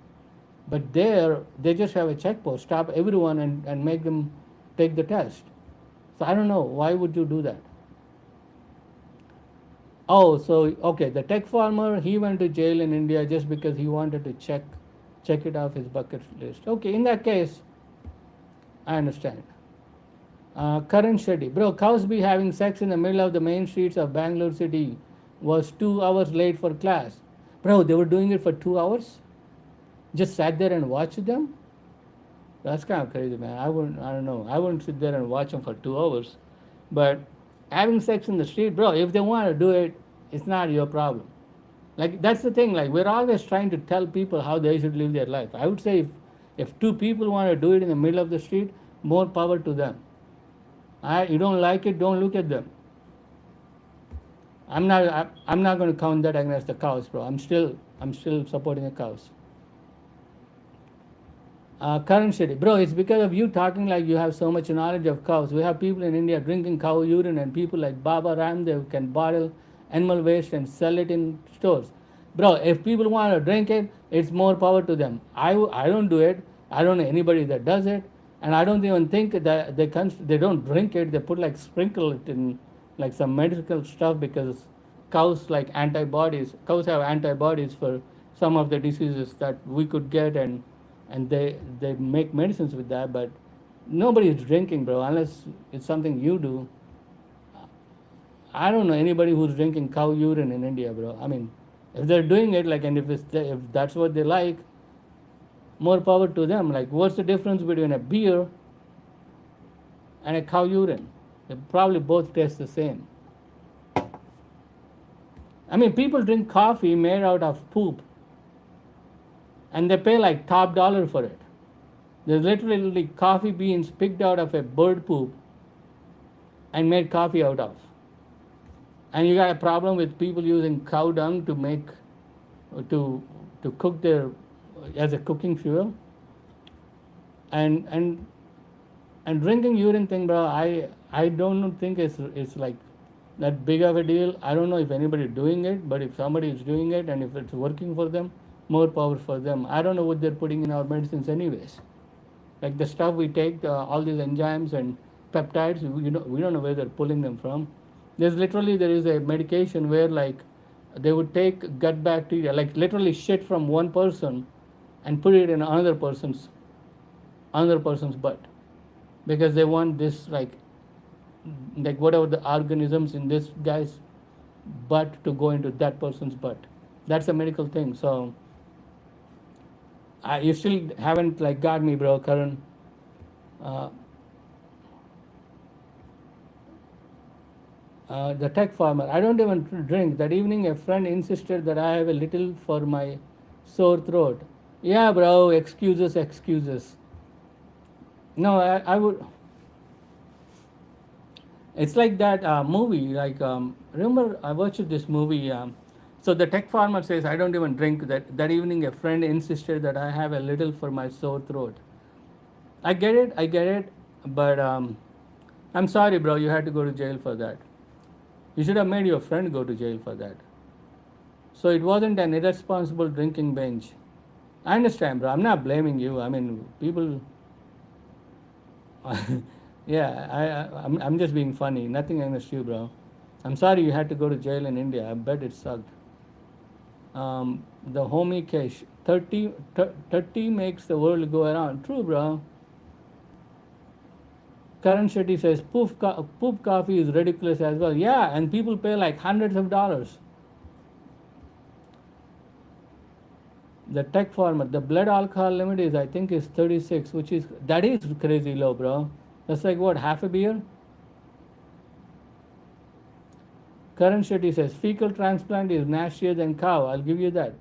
But there, they just have a checkpost, stop everyone and make them take the test. So I don't know, why would you do that? Oh, so okay, the tech farmer, he went to jail in India just because he wanted to check it off his bucket list. Okay, in that case, I understand. Karan Shetty, bro, cows be having sex in the middle of the main streets of Bangalore city. Was 2 hours late for class. Bro, they were doing it for 2 hours. Just sat there and watched them. That's kind of crazy, man. I wouldn't. I don't know. I wouldn't sit there and watch them for 2 hours. But having sex in the street, bro, if they want to do it, it's not your problem. Like that's the thing. Like we're always trying to tell people how they should live their life. I would say if two people want to do it in the middle of the street, more power to them. You don't like it, don't look at them. I'm not going to count that against the cows, bro. I'm still supporting the cows. Karan Shetty, bro, it's because of you talking like you have so much knowledge of cows. We have people in India drinking cow urine, and people like Baba Ramdev can bottle animal waste and sell it in stores. Bro, if people want to drink it, it's more power to them. I don't do it. I don't know anybody that does it, and I don't even think that they don't drink it. They put like sprinkle it in like some medical stuff because cows like antibodies. Cows have antibodies for some of the diseases that we could get, and they make medicines with that, but nobody is drinking, bro, unless it's something you do. I don't know anybody who's drinking cow urine in India, bro. I mean, if they're doing it, like, and if that's what they like, more power to them. Like, what's the difference between a beer and a cow urine? They probably both taste the same. I mean, people drink coffee made out of poop, and they pay like top dollar for it. There's literally coffee beans picked out of a bird poop and made coffee out of. And you got a problem with people using cow dung to make to to cook their as a cooking fuel. And and drinking urine thing, bro. I don't think it's like that big of a deal. I don't know if anybody doing it, but if somebody is doing it and if it's working for them, more power for them. I don't know what they're putting in our medicines, anyways. Like the stuff we take, all these enzymes and peptides, we don't know where they're pulling them from. There is a medication where like they would take gut bacteria, like literally shit from one person, and put it in another person's butt, because they want this like whatever the organisms in this guy's butt to go into that person's butt. That's a medical thing. So you still haven't like got me, bro, Karan. Uh, the tech farmer. I don't even drink. That evening, a friend insisted that I have a little for my sore throat. Yeah, bro. Excuses, excuses. No, I would. It's like that movie. Like remember, I watched this movie. So the tech farmer says, "I don't even drink." That evening, a friend insisted that I have a little for my sore throat. I get it, but I'm sorry, bro. You had to go to jail for that. You should have made your friend go to jail for that. So it wasn't an irresponsible drinking binge. I understand, bro. I'm not blaming you. I mean, people. Yeah, I'm just being funny. Nothing against you, bro. I'm sorry you had to go to jail in India. I bet it sucked. The homie Kesh, 30 makes the world go around. True, bro. Karan Shetty says poop coffee is ridiculous as well. Yeah, and people pay like hundreds of dollars. The tech farmer, the blood alcohol limit is I think is 36, that is crazy low, bro. That's like what, half a beer? Karan Shetty says fecal transplant is nastier than cow. I'll give you that.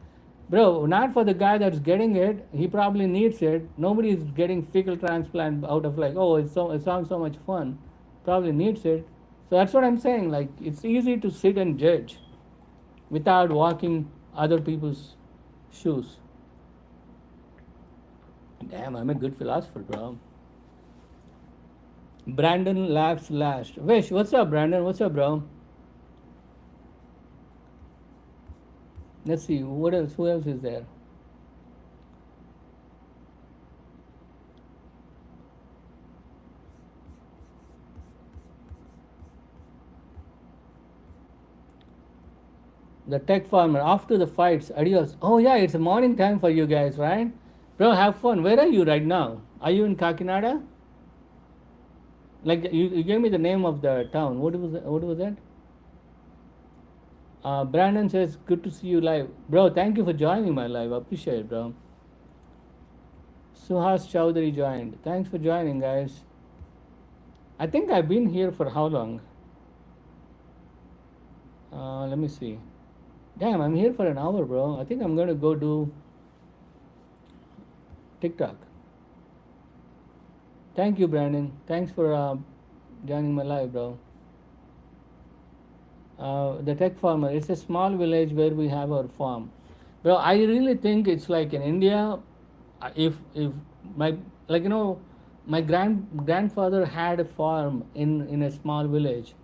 Bro, not for the guy that's getting it. He probably needs it. Nobody is getting fecal transplant out of like, oh, it sounds so much fun. Probably needs it. So that's what I'm saying. Like, it's easy to sit and judge without walking other people's shoes. Damn, I'm a good philosopher, bro. Brandon laughs last. Vish, what's up, Brandon? What's up, bro? Let's see, what else? Who else is there? The tech farmer. After the fights, adios. Oh yeah, it's a morning time for you guys, right? Bro, have fun. Where are you right now? Are you in Kakinada? Like you gave me the name of the town. What was that? Brandon says, "Good to see you live, bro. Thank you for joining my live. Appreciate it, bro." Suhas Chowdhury joined. Thanks for joining, guys. I think I've been here for how long? Let me see. Damn, I'm here for an hour, bro. I think I'm gonna go do TikTok. Thank you, Brandon. Thanks for joining my live, bro. The tech farmer. It's a small village where we have our farm, bro. I really think it's like in India. If my like my grandfather had a farm in a small village,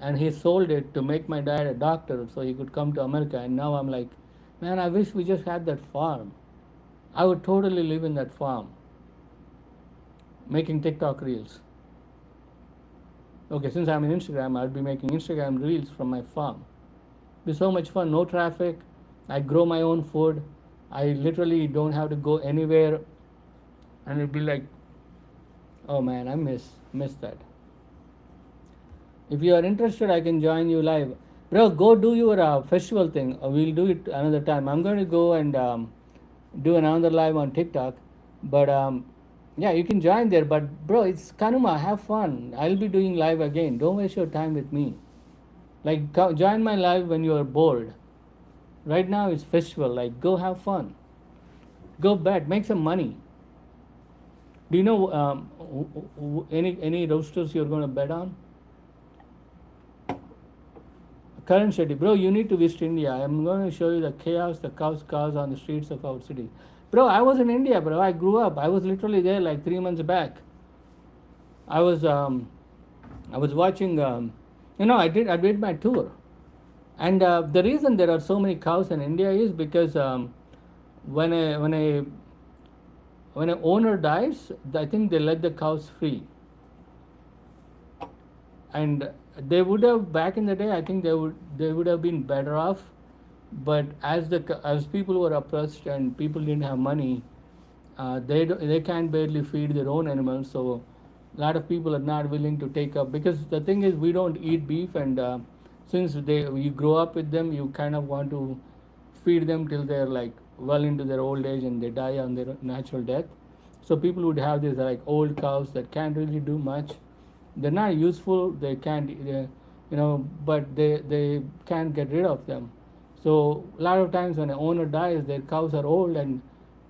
and he sold it to make my dad a doctor so he could come to America. And now I'm like, man, I wish we just had that farm. I would totally live in that farm, making TikTok reels. Okay, since I'm in Instagram, I'll be making Instagram reels from my farm. It'll be so much fun, no traffic. I grow my own food. I literally don't have to go anywhere, and it'll be like, oh man, I miss that. If you are interested, I can join you live, bro. Go do your festival thing. We'll do it another time. I'm going to go and do another live on TikTok, but yeah, you can join there. But bro, it's Kanuma. Have fun. I'll be doing live again. Don't waste your time with me. Like join my live when you are bored. Right now it's festival. Like go have fun. Go bet. Make some money. Do you know any roasters you're going to bet on? Karan Shetty, bro, you need to visit India. I'm going to show you the chaos, the cows on the streets of our city. Bro, I was in India, bro. I grew up. I was literally there like 3 months back. I was watching. I did my tour, and the reason there are so many cows in India is because when an owner dies, I think they let the cows free, and they would have back in the day. I think they would have been better off, but as people were oppressed and people didn't have money, they can't barely feed their own animals. So a lot of people are not willing to take up, because the thing is we don't eat beef, and since you grow up with them, you kind of want to feed them till they're like well into their old age and they die on their natural death. So people would have these like old cows that can't really do much. They're not useful. They can't, but they can't get rid of them. So a lot of times when an owner dies, their cows are old and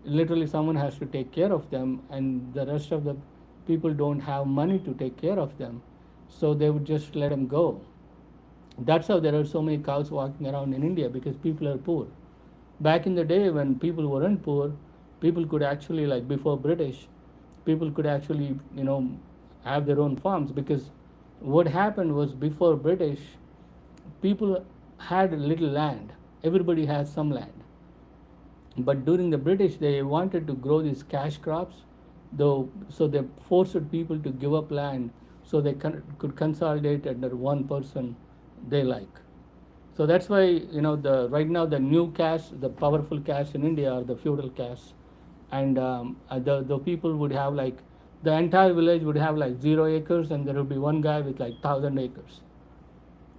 literally someone has to take care of them, and the rest of the people don't have money to take care of them. So they would just let them go. That's how there are so many cows walking around in India, because people are poor. Back in the day when people weren't poor, people could actually, like before British, people could actually, have their own farms, because what happened was before British, people had little land. Everybody has some land. But during the British, they wanted to grow these cash crops, though, so they forced people to give up land so they could consolidate under one person they like. So that's why the right now the new caste, the powerful caste in India are the feudal caste, and the people would have like the entire village would have like 0 acres, and there would be one guy with like 1,000 acres.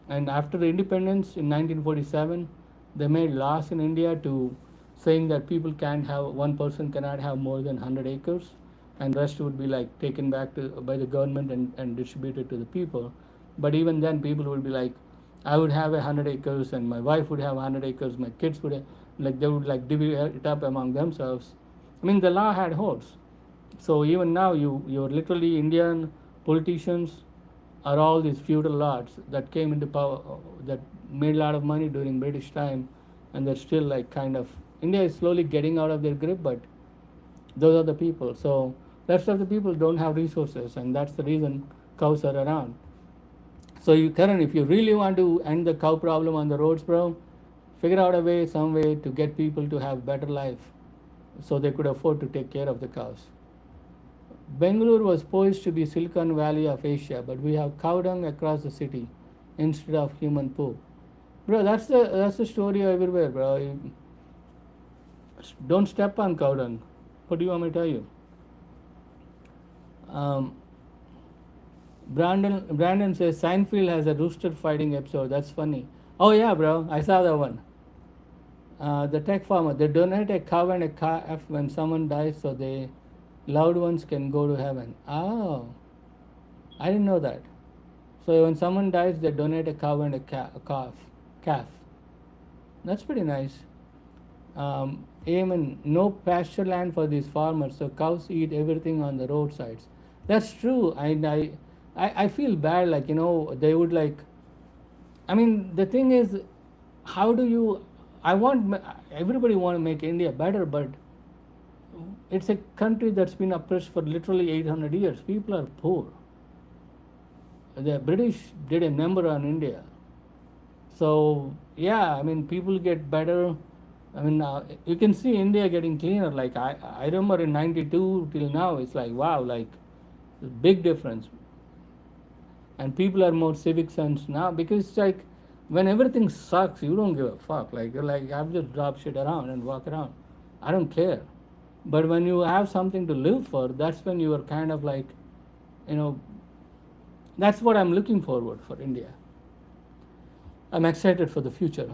And after the independence in 1947, they made laws in India to saying that people can't have one person cannot have more than 100 acres, and rest would be like taken back by the government and distributed to the people. But even then, people would be like, I would have 100 acres, and my wife would have 100 acres. My kids would have, they would like divvy it up among themselves. I mean, the law had holes. So even now, you're literally Indian politicians are all these feudal lords that came into power, that made a lot of money during British time, and they're still like kind of India is slowly getting out of their grip, but those are the people. So rest of the people don't have resources, and that's the reason cows are around. So Karan, if you really want to end the cow problem on the roads, bro, figure out a way, some way to get people to have better life, so they could afford to take care of the cows. Bangalore was poised to be Silicon Valley of Asia, but we have cow dung across the city instead of human poop. bro. That's the story everywhere, bro. Don't step on cow dung. What do you want me to tell you? Um, Brandon says Seinfeld has a rooster fighting episode. That's funny. Oh yeah, bro. I saw that one. The tech farmer, they donate a cow and a calf when someone dies, so they loved ones can go to heaven. Oh, I didn't know that. So when someone dies, they donate a cow and a calf. That's pretty nice. Amen. No pasture land for these farmers, so cows eat everything on the roadsides. That's true. I feel bad. Like they would like. I mean, the thing is, how do you? I want everybody want to make India better, but it's a country that's been oppressed for literally 800 years. People are poor. The British did a number on India. So yeah, I mean, people get better. I mean, you can see India getting cleaner. Like I remember in '92 till now, it's like wow, like big difference. And people are more civic sense now because it's like when everything sucks, you don't give a fuck. Like you're like I've just drop shit around and walk around. I don't care. But when you have something to live for, that's when you are kind of like, you know, that's what I'm looking forward for India. I'm excited for the future.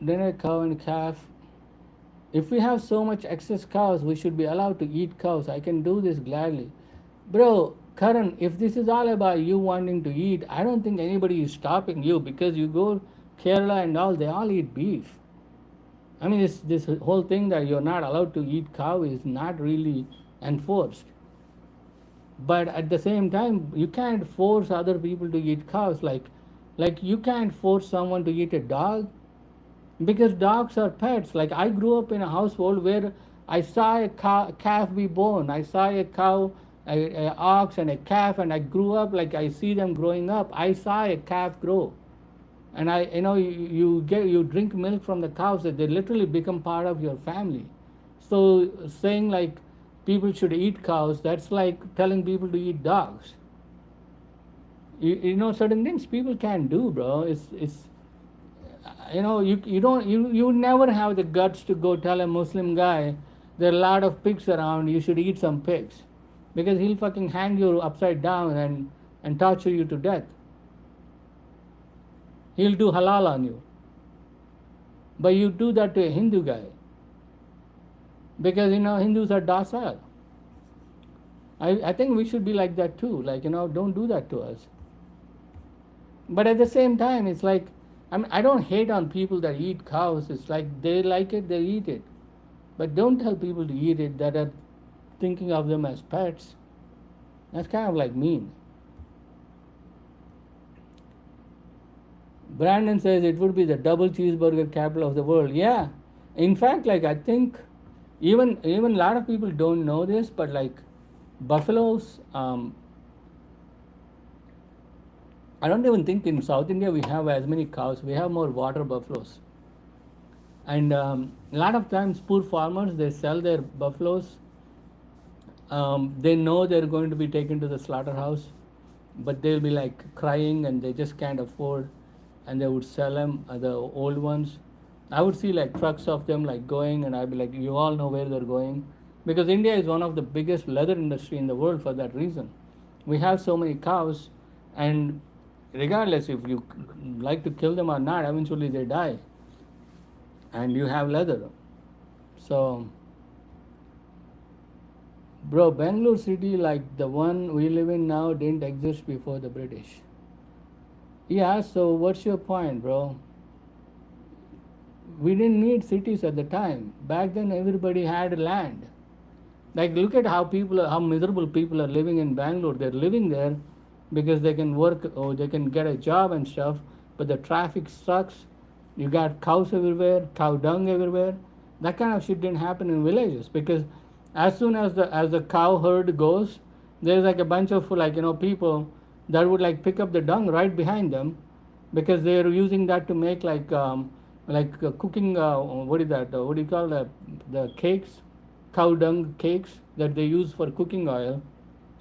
Then a cow and calf. If we have so much excess cows, we should be allowed to eat cows. I can do this gladly. Bro, Karan, if this is all about you wanting to eat, I don't think anybody is stopping you because you go Kerala and all, they all eat beef. I mean, this whole thing that you're not allowed to eat cow is not really enforced. But at the same time, you can't force other people to eat cows. Like you can't force someone to eat a dog because dogs are pets. Like I grew up in a household where I saw a calf be born. I saw a cow, a ox, and a calf, and I grew up like I see them growing up. I saw a calf grow, and you drink milk from the cows. That they literally become part of your family. So saying like people should eat cows, that's like telling people to eat dogs. You know certain things people can't do, bro. It's you don't you never have the guts to go tell a Muslim guy there are a lot of pigs around, you should eat some pigs, because he'll fucking hang you upside down and torture you to death. He'll do halal on you. But you do that to a Hindu guy because Hindus are docile. I think we should be like that too. Like don't do that to us. But at the same time, it's like I don't hate on people that eat cows. It's like they like it, they eat it. But don't tell people to eat it that are thinking of them as pets. That's kind of like mean. Brandon says it would be the double cheeseburger capital of the world. Yeah. In fact, like I think even a lot of people don't know this, but like buffaloes, I don't even think in South India we have as many cows. We have more water buffaloes. And a lot of times poor farmers, they sell their buffaloes. They know they're going to be taken to the slaughterhouse, but they'll be like crying and they just can't afford, and they would sell them, the old ones. I would see like trucks of them like going, and I'd be like, you all know where they're going. Because India is one of the biggest leather industry in the world for that reason. We have so many cows, and regardless if you like to kill them or not, eventually they die. And you have leather. So, bro, Bangalore city like the one we live in now didn't exist before the British. Yeah, so what's your point, bro? We didn't need cities at the time. Back then, everybody had land. Like, look at how miserable people are living in Bangalore. They're living there because they can work or they can get a job and stuff, but the traffic sucks. You got cows everywhere, cow dung everywhere. That kind of shit didn't happen in villages because as soon as the cow herd goes, there's like a bunch of people that would like pick up the dung right behind them because they're using that to make cooking. What is that? What do you call the cakes? Cow dung cakes that they use for cooking oil.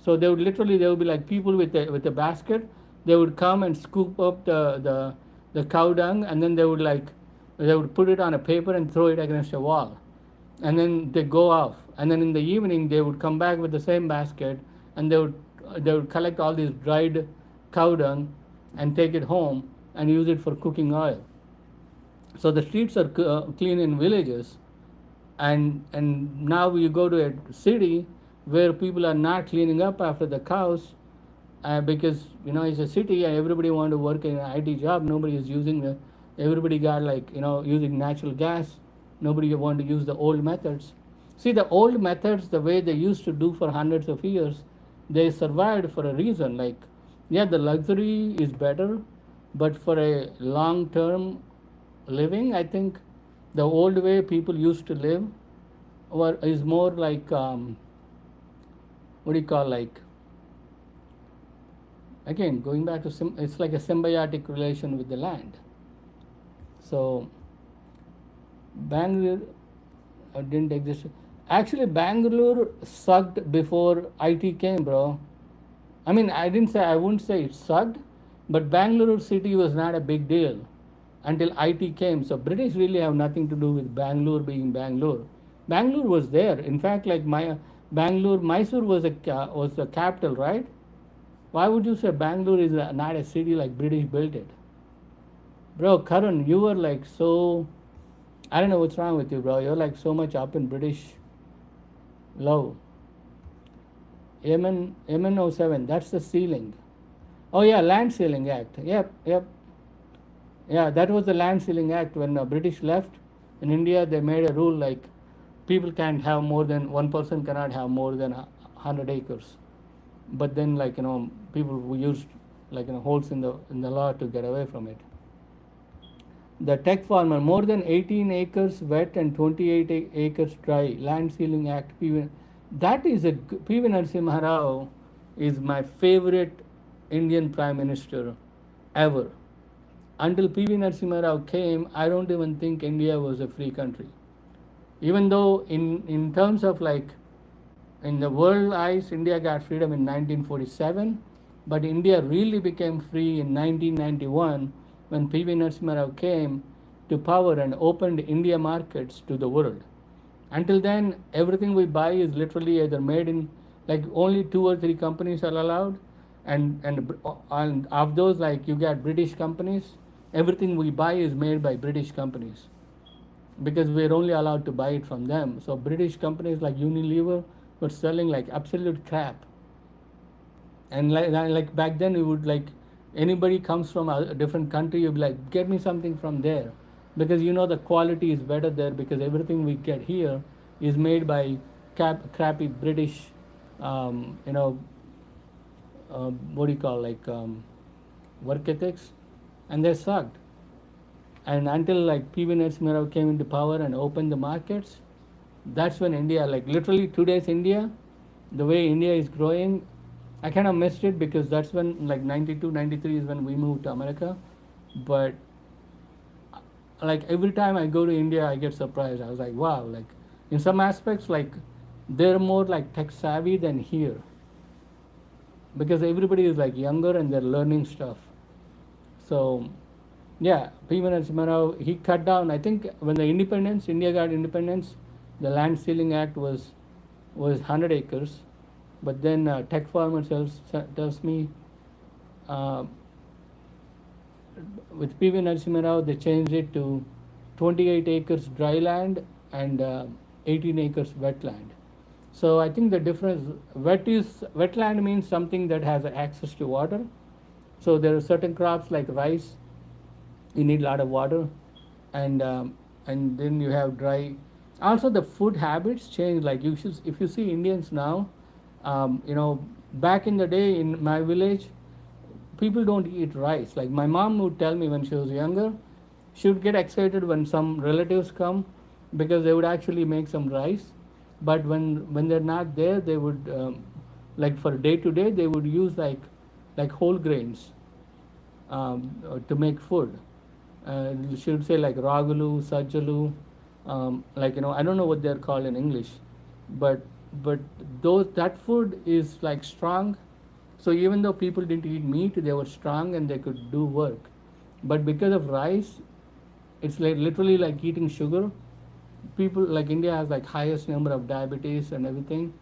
So they would be like people with a basket. they would come and scoop up the cow dung, and then they would put it on a paper and throw it against a wall, and then they go off, and then in the evening they would come back with the same basket, and they would collect all this dried cow dung and take it home and use it for cooking oil. So the streets are clean in villages, and now you go to a city where people are not cleaning up after the cows, because it's a city and everybody want to work in an IT job. Nobody is using the everybody got using natural gas. Nobody want to use the old methods. See, the old methods, the way they used to do for hundreds of years, they survived for a reason. Like, yeah, the luxury is better, but for a long term living, I think the old way people used to live is more like, what do you call, like, again going back to it's like a symbiotic relation with the land. So Bangalore didn't exist. Actually, Bangalore sucked before IT came, bro. I mean, I wouldn't say it sucked, but Bangalore city was not a big deal until IT came. So British really have nothing to do with Bangalore being Bangalore. Bangalore was there. In fact, like Mysore was was the capital, right? Why would you say Bangalore is not a city like British built it? Bro, Karan, you were like so. I don't know what's wrong with you, bro. You're like so much up in British love. MN07, that's the ceiling. Oh, yeah, Land Ceiling Act. Yep, yep. Yeah, that was the Land Ceiling Act. When the British left in India, they made a rule like people can't have more than one person cannot have more than 100 acres. But then, people who used holes in the law to get away from it. The tech farmer, more than 18 acres wet and 28 acres dry. Land Ceiling Act. That is P.V. Narasimha Rao is my favorite Indian Prime Minister ever. Until P.V. Narasimha Rao came, I don't even think India was a free country. Even though in terms of in the world eyes, India got freedom in 1947, but India really became free in 1991 when P.V. Narasimha Rao came to power and opened India markets to the world. Until then, everything we buy is literally either made in, only 2 or 3 companies are allowed, and of those, you get British companies. Everything we buy is made by British companies because we're only allowed to buy it from them. So British companies like Unilever were selling absolute crap. And back then, we would anybody comes from a different country, you'd be like, get me something from there, because the quality is better there, because everything we get here is made by crappy British, what do you call, work ethics, and they sucked. And until P.V. Narasimha Rao came into power and opened the markets, that's when India, literally today's India, the way India is growing, I kind of missed it because that's when 92, 93 is when we moved to America. But every time I go to India, I get surprised. I was like, wow, in some aspects, they're more tech savvy than here, because everybody is younger and they're learning stuff. So yeah, P.V. Narasimha Rao, he cut down. I think when India got independence, the Land Ceiling Act was 100 acres. But then tech farmer tells me with P.V. Narasimha Rao, they changed it to 28 acres dry land and 18 acres wetland. So I think the difference, wetland means something that has access to water. So there are certain crops like rice, you need a lot of water, and then you have dry. Also, the food habits change. If you see Indians now, back in the day in my village, people don't eat rice. My mom would tell me when she was younger, she would get excited when some relatives come because they would actually make some rice. But when they're not there, they would for day to day they would use whole grains to make food. She would say ragalu, sajjalu, I don't know what they're called in English, but that food is strong, So even though people didn't eat meat, they were strong and they could do work. But because of rice, it's like literally like eating sugar. People like India has like highest number of diabetes and everything,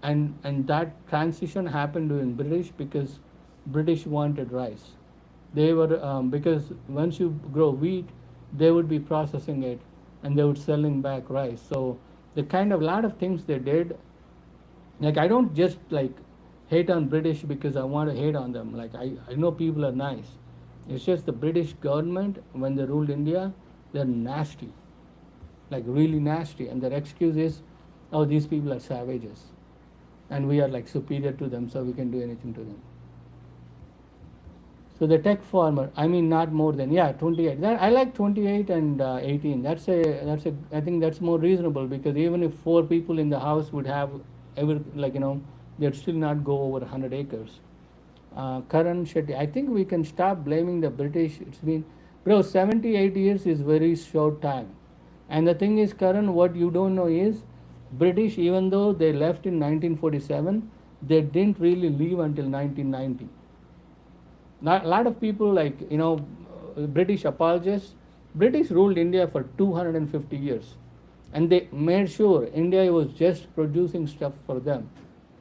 and that transition happened during British because British wanted rice. They were because once you grow wheat, they would be processing it and they would selling back rice. So the kind of lot of things they did, like I don't just like hate on British because I want to hate on them. Like I know people are nice. It's just the British government when they ruled India, they're nasty, like really nasty, and their excuse is, oh, these people are savages and we are like superior to them, so we can do anything to them. So the tech farmer, I mean, not more than, yeah, 28. That, I like 28 and 18. I think that's more reasonable because even if four people in the house would have every, like, they'd still not go over 100 acres. Karan Shetty, I think we can stop blaming the British. It's been, bro, 78 years is very short time. And the thing is, Karan, what you don't know is, British, even though they left in 1947, they didn't really leave until 1990. Not, a lot of people like British apologists. British ruled India for 250 years, and they made sure India was just producing stuff for them.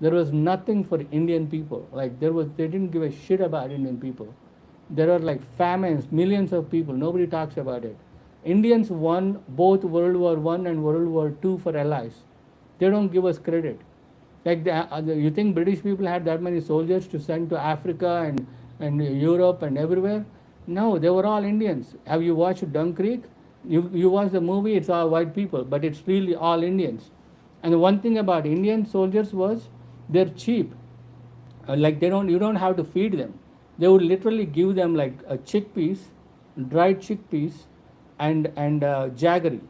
There was nothing for Indian people. Like they didn't give a shit about Indian people. There are like famines, millions of people. Nobody talks about it. Indians won both World War I and World War II for allies. They don't give us credit. Like you think British people had that many soldiers to send to Africa and Europe and everywhere? No, they were all Indians. Have you watched Dunkirk? You watch the movie, it's all white people, but it's really all Indians. And the one thing about Indian soldiers was they're cheap. Like you don't have to feed them. They would literally give them like a chickpeas, dried chickpeas, and jaggery,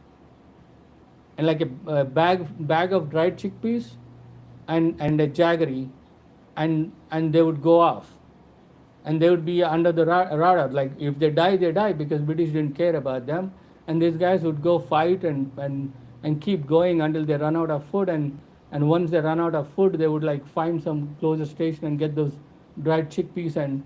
and like a bag of dried chickpeas and a jaggery, and they would go off, and they would be under the radar. Like if they die, they die because British didn't care about them, and these guys would go fight and keep going until they run out of food, and once they run out of food, they would like find some closer station and get those dried chickpeas and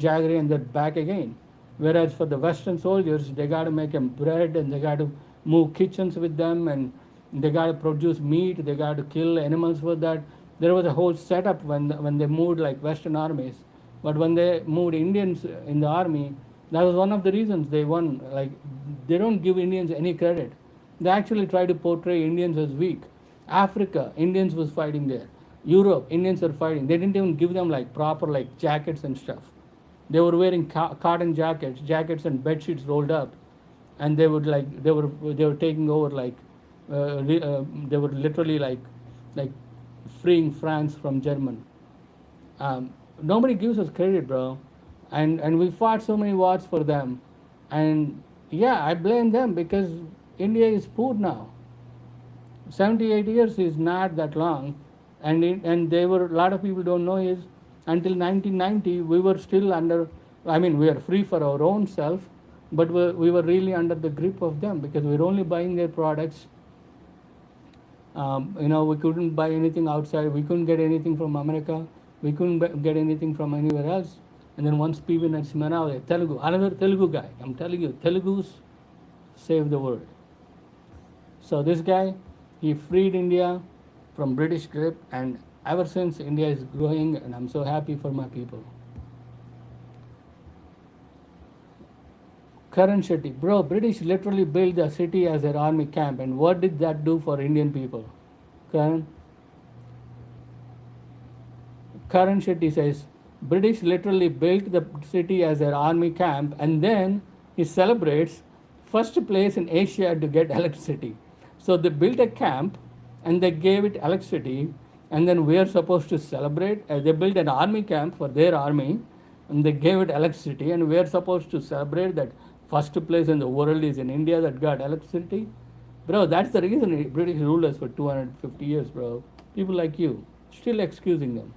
jaggery, and they're back again. Whereas for the Western soldiers, they got to make them bread, and they got to move kitchens with them, and they got to produce meat, they got to kill animals for that. There was a whole setup when they moved like Western armies. But when they moved Indians in the army, that was one of the reasons they won. Like they don't give Indians any credit. They actually try to portray Indians as weak. Africa, Indians was fighting there. Europe, Indians are fighting. They didn't even give them like proper like jackets and stuff. They were wearing cotton jackets and bed sheets rolled up, and they were taking over like they were literally like freeing France from German. Nobody gives us credit, bro, and we fought so many wars for them, and yeah, I blame them because India is poor now. 78 years is not that long, and they were, a lot of people don't know is until 1990 we were still under, I mean, we are free for our own self, but we were really under the grip of them because we were only buying their products. We couldn't buy anything outside. We couldn't get anything from America. We couldn't get anything from anywhere else. And then once P.V. Narasimha, Telugu, another Telugu guy, I'm telling you, Telugus save the world. So this guy, he freed India from British grip, and ever since India is growing, and I'm so happy for my people. Karan Shetty, bro, British literally built the city as their army camp, and what did that do for Indian people? Karan Shetty says, British literally built the city as their army camp, and then he celebrates first place in Asia to get electricity. So they built a camp and they gave it electricity, and then we are supposed to celebrate. They built an army camp for their army, and they gave it electricity, and we are supposed to celebrate that first place in the world is in India that got electricity. Bro, that's the reason British ruled us for 250 years, bro. People like you, still excusing them.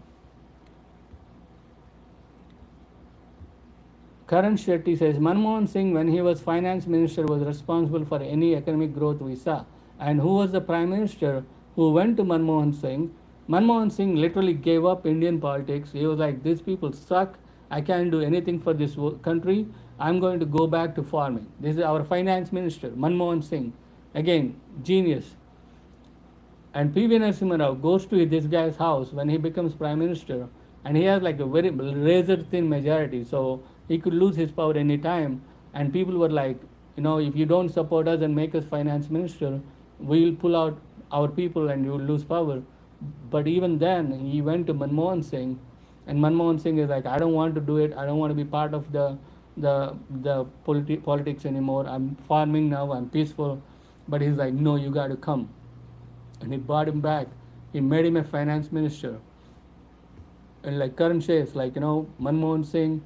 Karan Shetty says, Manmohan Singh, when he was finance minister, was responsible for any economic growth we saw. And who was the prime minister who went to Manmohan Singh? Manmohan Singh literally gave up Indian politics. He was like, these people suck. I can't do anything for this country. I'm going to go back to farming. This is our finance minister, Manmohan Singh. Again, genius. And P.V. Narasimha Rao goes to this guy's house when he becomes prime minister, and he has like a very razor thin majority, so he could lose his power any time. And people were like, if you don't support us and make us finance minister, we'll pull out our people and you'll lose power. But even then, he went to Manmohan Singh, and Manmohan Singh is like, I don't want to do it. I don't want to be part of the politics anymore. I'm farming now. I'm peaceful. But he's like, no, you got to come. And he brought him back. He made him a finance minister. And like current shares, Manmohan Singh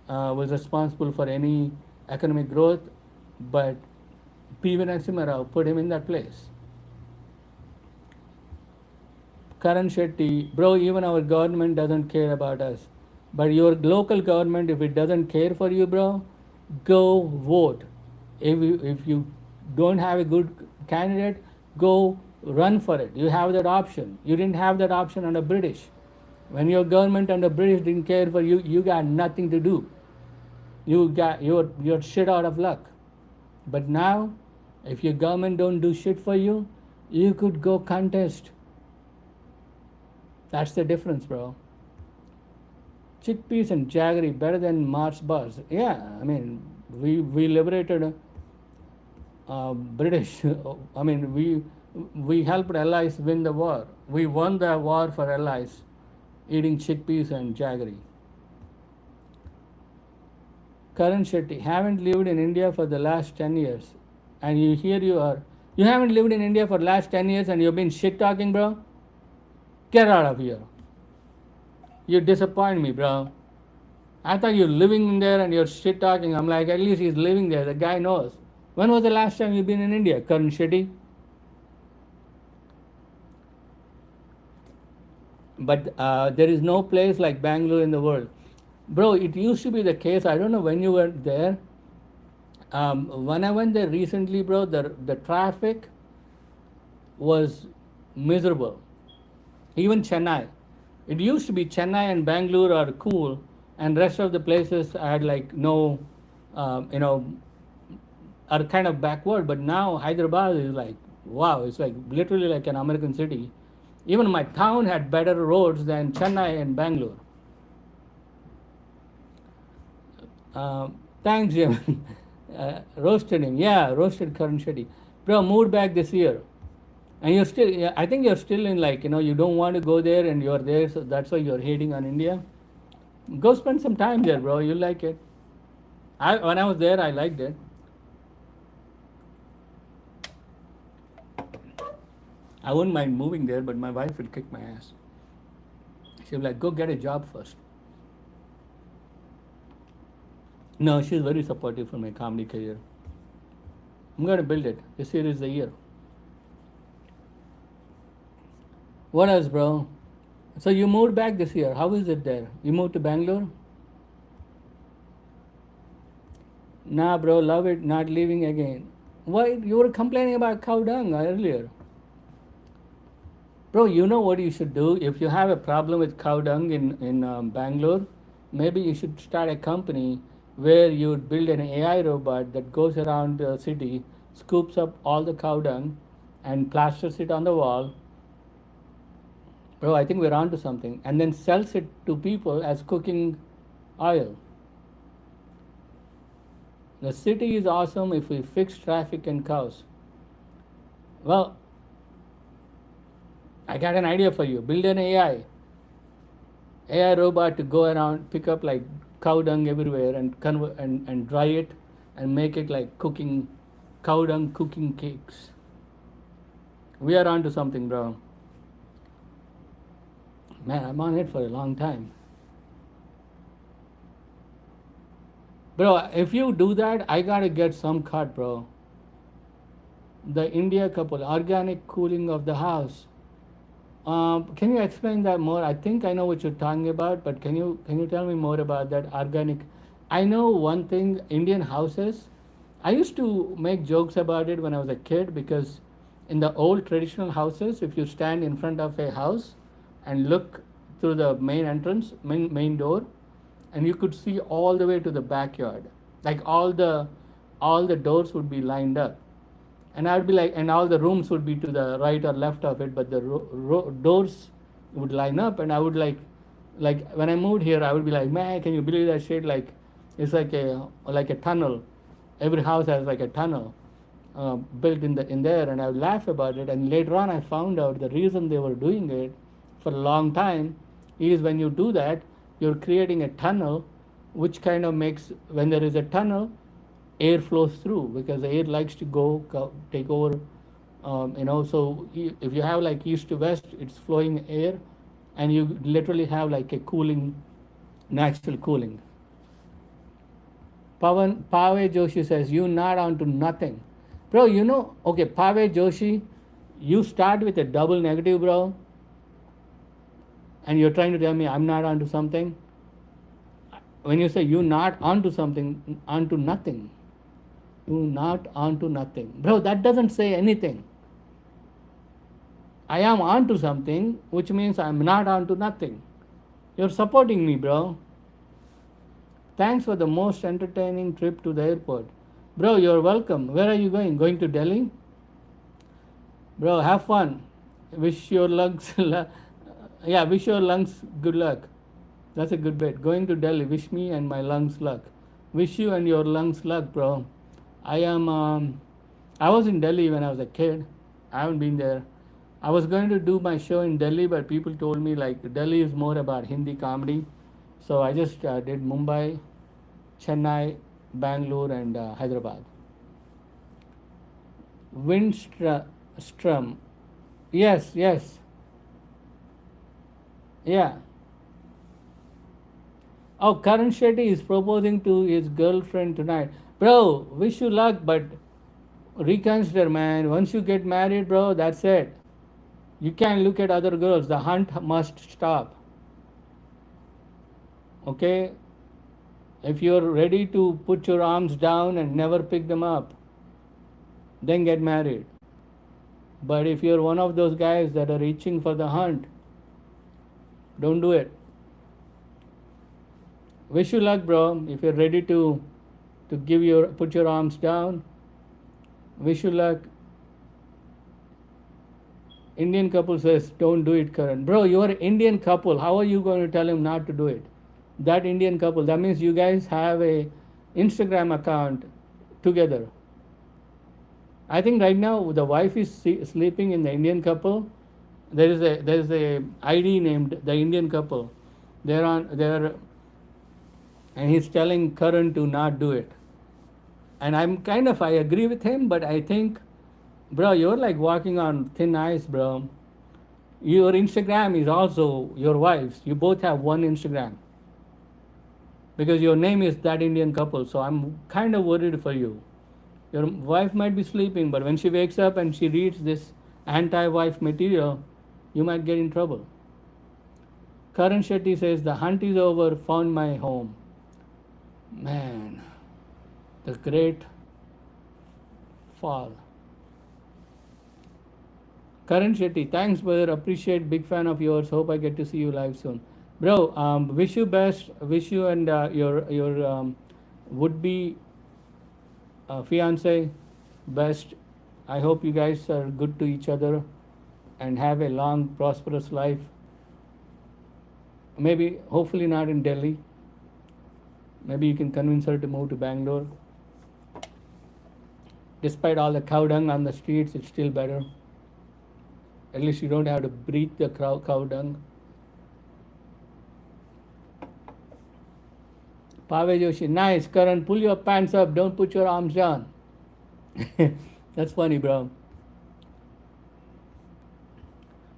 was responsible for any economic growth, but P.V. Narasimha Rao put him in that place. Karan Shetty, bro, even our government doesn't care about us. But your local government, if it doesn't care for you, bro, go vote. If you don't have a good candidate, go run for it. You have that option. You didn't have that option under British. When your government under British didn't care for you, you got nothing to do. You're shit out of luck. But now, if your government don't do shit for you, you could go contest. That's the difference, bro. Chickpeas and jaggery better than Mars bars. Yeah, I mean, we liberated British. I mean, we helped allies win the war. We won the war for allies, eating chickpeas and jaggery. Karan Shetty, haven't lived in India for the last 10 years. And you haven't lived in India for the last 10 years and you've been shit talking, bro? Get out of here. You disappoint me, bro. I thought you're living in there and you're shit talking. I'm like, at least he's living there. The guy knows. When was the last time you've been in India, Karan Shetty? But there is no place like Bangalore in the world. Bro, it used to be the case. I don't know when you were there. When I went there recently, bro, the traffic was miserable. Even Chennai. It used to be Chennai and Bangalore are cool, and rest of the places had like no, are kind of backward. But now Hyderabad is like, wow, it's like literally like an American city. Even my town had better roads than Chennai and Bangalore. Thanks, Jim. Roasted him. Yeah, roasted Karan Shetty. Bro, moved back this year. And you're still, I think you're still in like, you don't want to go there and you're there, so that's why you're hating on India. Go spend some time there, bro. You'll like it. When I was there, I liked it. I wouldn't mind moving there, but my wife would kick my ass. She'd be like, go get a job first. No, she's very supportive for my comedy career. I'm going to build it. This year is the year. What else, bro? So you moved back this year. How is it there? You moved to Bangalore? Nah, bro, love it. Not leaving again. Why? You were complaining about cow dung earlier. Bro, you know what you should do? If you have a problem with cow dung in Bangalore, maybe you should start a company where you would build an AI robot that goes around the city, scoops up all the cow dung, and plasters it on the wall. Bro, I think we're on to something. And then sells it to people as cooking oil. The city is awesome if we fix traffic and cows. Well, I got an idea for you. Build an AI robot to go around, pick up like cow dung everywhere and convert and dry it and make it like cooking cow dung cooking cakes. We are on to something, bro. Man, I'm on it for a long time. Bro, if you do that, I gotta get some cut, bro. The India couple, organic cooling of the house. Can you explain that more? I think I know what you're talking about, but can you tell me more about that organic? I know one thing, Indian houses. I used to make jokes about it when I was a kid because in the old traditional houses, if you stand in front of a house, and look through the main entrance, main door, and you could see all the way to the backyard. Like all the doors would be lined up, and I'd be like, and all the rooms would be to the right or left of it, but the doors would line up, and I would like when I moved here, I would be like, man, can you believe that shit? Like, it's like a tunnel. Every house has like a tunnel built in there, and I would laugh about it. And later on, I found out the reason they were doing it for a long time is when you do that, you're creating a tunnel, which kind of makes, when there is a tunnel, air flows through because the air likes to go take over. So if you have like east to west, it's flowing air, and you literally have like a cooling, natural cooling. Pave Joshi says, you not onto nothing. Bro, okay, Pave Joshi, you start with a double negative, bro, and you're trying to tell me I'm not onto something. When you say you not onto something, onto nothing, you not onto nothing. Bro, that doesn't say anything. I am onto something, which means I'm not onto nothing. You're supporting me, bro. Thanks for the most entertaining trip to the airport. Bro, you're welcome. Where are you going? Going to Delhi? Bro, have fun. Wish your lungs, wish your lungs good luck. That's a good bet. Going to Delhi. Wish me and my lungs luck. Wish you and your lungs luck, bro. I was in Delhi when I was a kid. I haven't been there. I was going to do my show in Delhi, but people told me like Delhi is more about Hindi comedy. So I just did Mumbai, Chennai, Bangalore, and Hyderabad. Windstrom. Yes. Yeah. Oh, Karan Shetty is proposing to his girlfriend tonight. Bro, wish you luck, but reconsider, man. Once you get married, bro, that's it. You can't look at other girls. The hunt must stop. Okay? If you're ready to put your arms down and never pick them up, then get married. But if you're one of those guys that are reaching for the hunt, don't do it. Wish you luck, bro. If you're ready to put your arms down, wish you luck. Indian couple says, don't do it, Karan. Bro, you're an Indian couple. How are you going to tell him not to do it? That Indian couple, that means you guys have a Instagram account together. I think right now the wife is sleeping in the Indian couple. There is a ID named the Indian couple. And he's telling Karan to not do it. And I agree with him, but I think, bro, you're like walking on thin ice, bro. Your Instagram is also your wife's. You both have one Instagram. Because your name is that Indian couple, so I'm kind of worried for you. Your wife might be sleeping, but when she wakes up and she reads this anti-wife material, you might get in trouble. Karan Shetty says, the hunt is over, found my home. Man, the great fall. Karan Shetty, thanks, brother. Appreciate, big fan of yours. Hope I get to see you live soon. Bro, wish you best. Wish you and your would-be fiance best. I hope you guys are good to each other and have a long, prosperous life. Maybe, hopefully not in Delhi. Maybe you can convince her to move to Bangalore. Despite all the cow dung on the streets, it's still better. At least you don't have to breathe the cow dung. Pave Joshi, nice. Karan, pull your pants up. Don't put your arms down. That's funny, bro.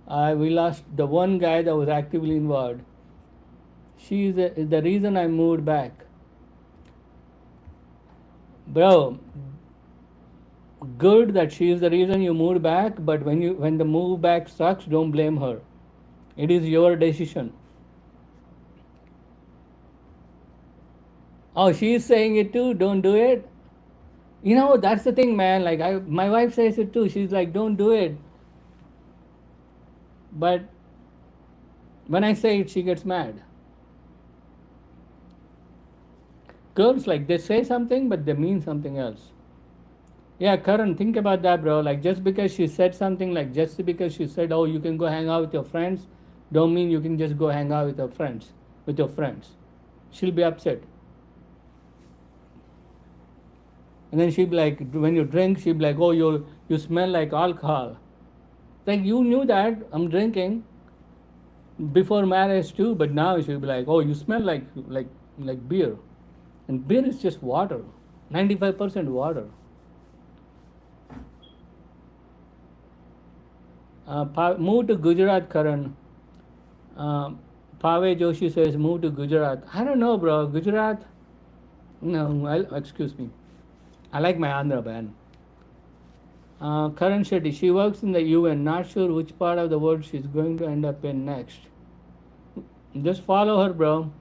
We lost the one guy that was actively involved. She is the reason I moved back. Bro, good that she is the reason you moved back, but when the move back sucks, don't blame her. It is your decision. Oh, she is saying it too. Don't do it. That's the thing, man. Like my wife says it too. She's like, don't do it. But When I say it, she gets mad. Girls, like, they say something, but they mean something else. Yeah, Karan, think about that, bro. Like, just because she said something, like, just because she said, oh, you can go hang out with your friends, don't mean you can just go hang out with your friends. With your friends, she'll be upset. And then she'll be like, when you drink, she'll be like, oh, you smell like alcohol. Like, you knew that I'm drinking before marriage too, but now she'll be like, oh, you smell like beer. And beer is just water, 95% water. Move to Gujarat, Karan. Uh, Pave Joshi says, move to Gujarat. I don't know, bro. Gujarat? No, excuse me. I like my Andhra band. Karan Shetty, she works in the UN. Not sure which part of the world she's going to end up in next. Just follow her, bro.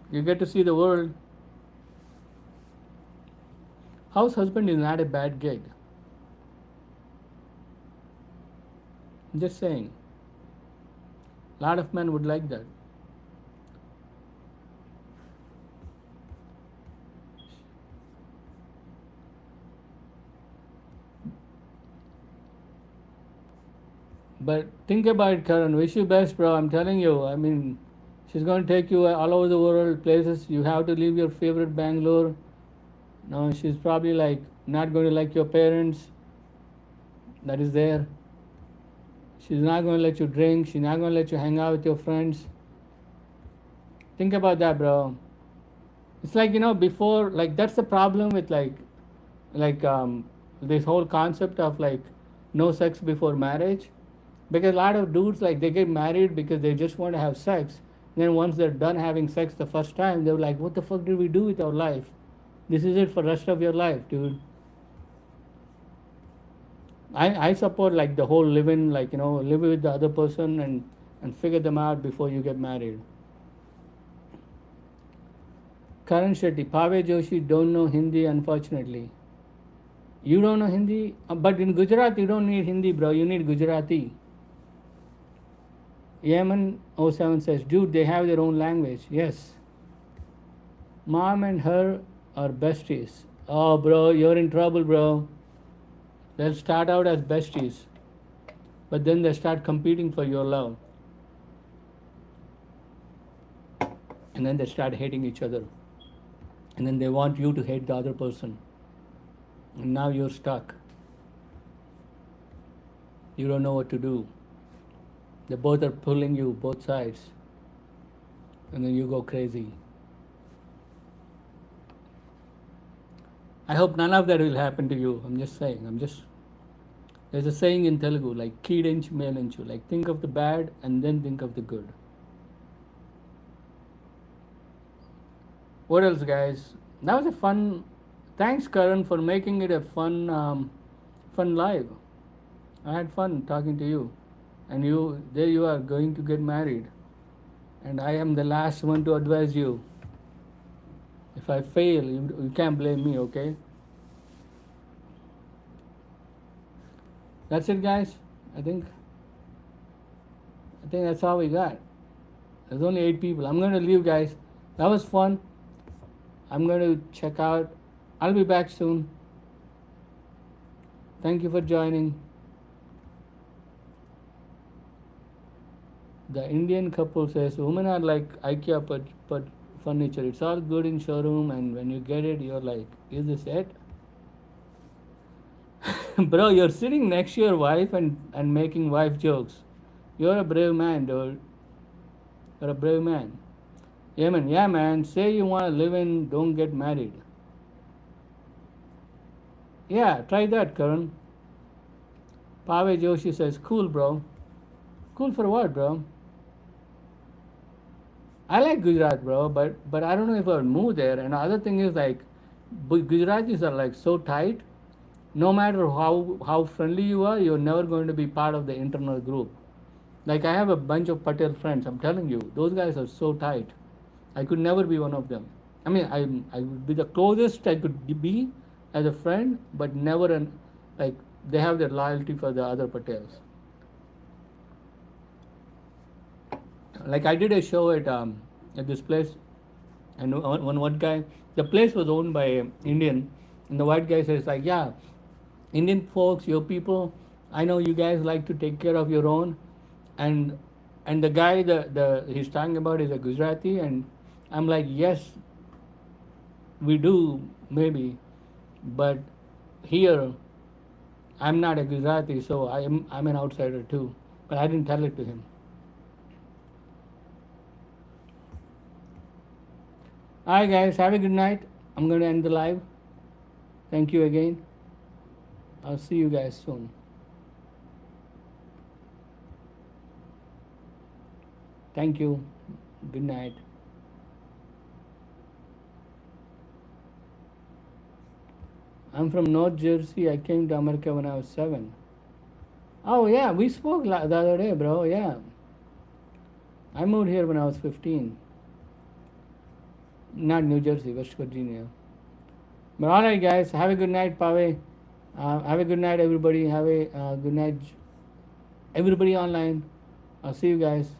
You get to see the world. House husband is not a bad gig. I'm just saying. A lot of men would like that. But think about it, Karan. Wish you best, bro. I'm telling you. I mean, she's going to take you all over the world, places. You have to leave your favorite Bangalore. No, she's probably like not going to like your parents. That is there. She's not going to let you drink. She's not going to let you hang out with your friends. Think about that, bro. It's like, before, like, that's the problem with like this whole concept of like no sex before marriage, because a lot of dudes, like, they get married because they just want to have sex. Then once they're done having sex the first time, they're like, what the fuck did we do with our life? This is it for the rest of your life, dude. I support like the whole live in, like, live with the other person and figure them out before you get married. Karan Shetty, Pave Joshi don't know Hindi, unfortunately. You don't know Hindi? But in Gujarat, you don't need Hindi, bro. You need Gujarati. Yemen07 says, dude, they have their own language. Yes. Mom and her are besties. Oh, bro, you're in trouble, bro. They'll start out as besties, but then they start competing for your love. And then they start hating each other. And then they want you to hate the other person. And now you're stuck. You don't know what to do. They both are pulling you, both sides. And then you go crazy. I hope none of that will happen to you. I'm just saying. There's a saying in Telugu, like, keedinchu melinchu. Like, think of the bad and then think of the good. What else, guys? That was a fun. Thanks, Karan, for making it a fun live. I had fun talking to you, and there you are going to get married, and I am the last one to advise you. If I fail, you can't blame me, okay? That's it, guys. I think that's all we got. There's only 8 people. I'm going to leave, guys. That was fun. I'm going to check out. I'll be back soon. Thank you for joining. The Indian couple says, women are like IKEA but furniture. It's all good in showroom, and when you get it, you're like, is this it? Bro, you're sitting next to your wife and making wife jokes. You're a brave man, dude. You're a brave man. Yeah, man. Say you want to live in, don't get married. Yeah, try that, Karan. Pave Joshi says, cool, bro. Cool for what, bro? I like Gujarat, bro, but I don't know if I would move there. And the other thing is, like, Gujaratis are like so tight. No matter how friendly you are, you're never going to be part of the internal group. Like, I have a bunch of Patel friends. I'm telling you, those guys are so tight. I could never be one of them. I mean, I would be the closest I could be as a friend, but never like, they have their loyalty for the other Patels. Like I did a show at this place, and one guy, the place was owned by an Indian, and the white guy says like, yeah, Indian folks, your people, I know you guys like to take care of your own, and the guy the he's talking about is a Gujarati, and I'm like, yes, we do maybe, but here I'm not a Gujarati, so I'm an outsider too. But I didn't tell it to him. Alright guys, have a good night. I'm gonna end the live. Thank you again. I'll see you guys soon. Thank you. Good night. I'm from North Jersey. I came to America when I was 7. Oh yeah, we spoke the other day, bro. Yeah, I moved here when I was 15. Not New Jersey, West Virginia. But alright, guys, have a good night, Pave. Have a good night, everybody. Have a good night, everybody online. I'll see you guys.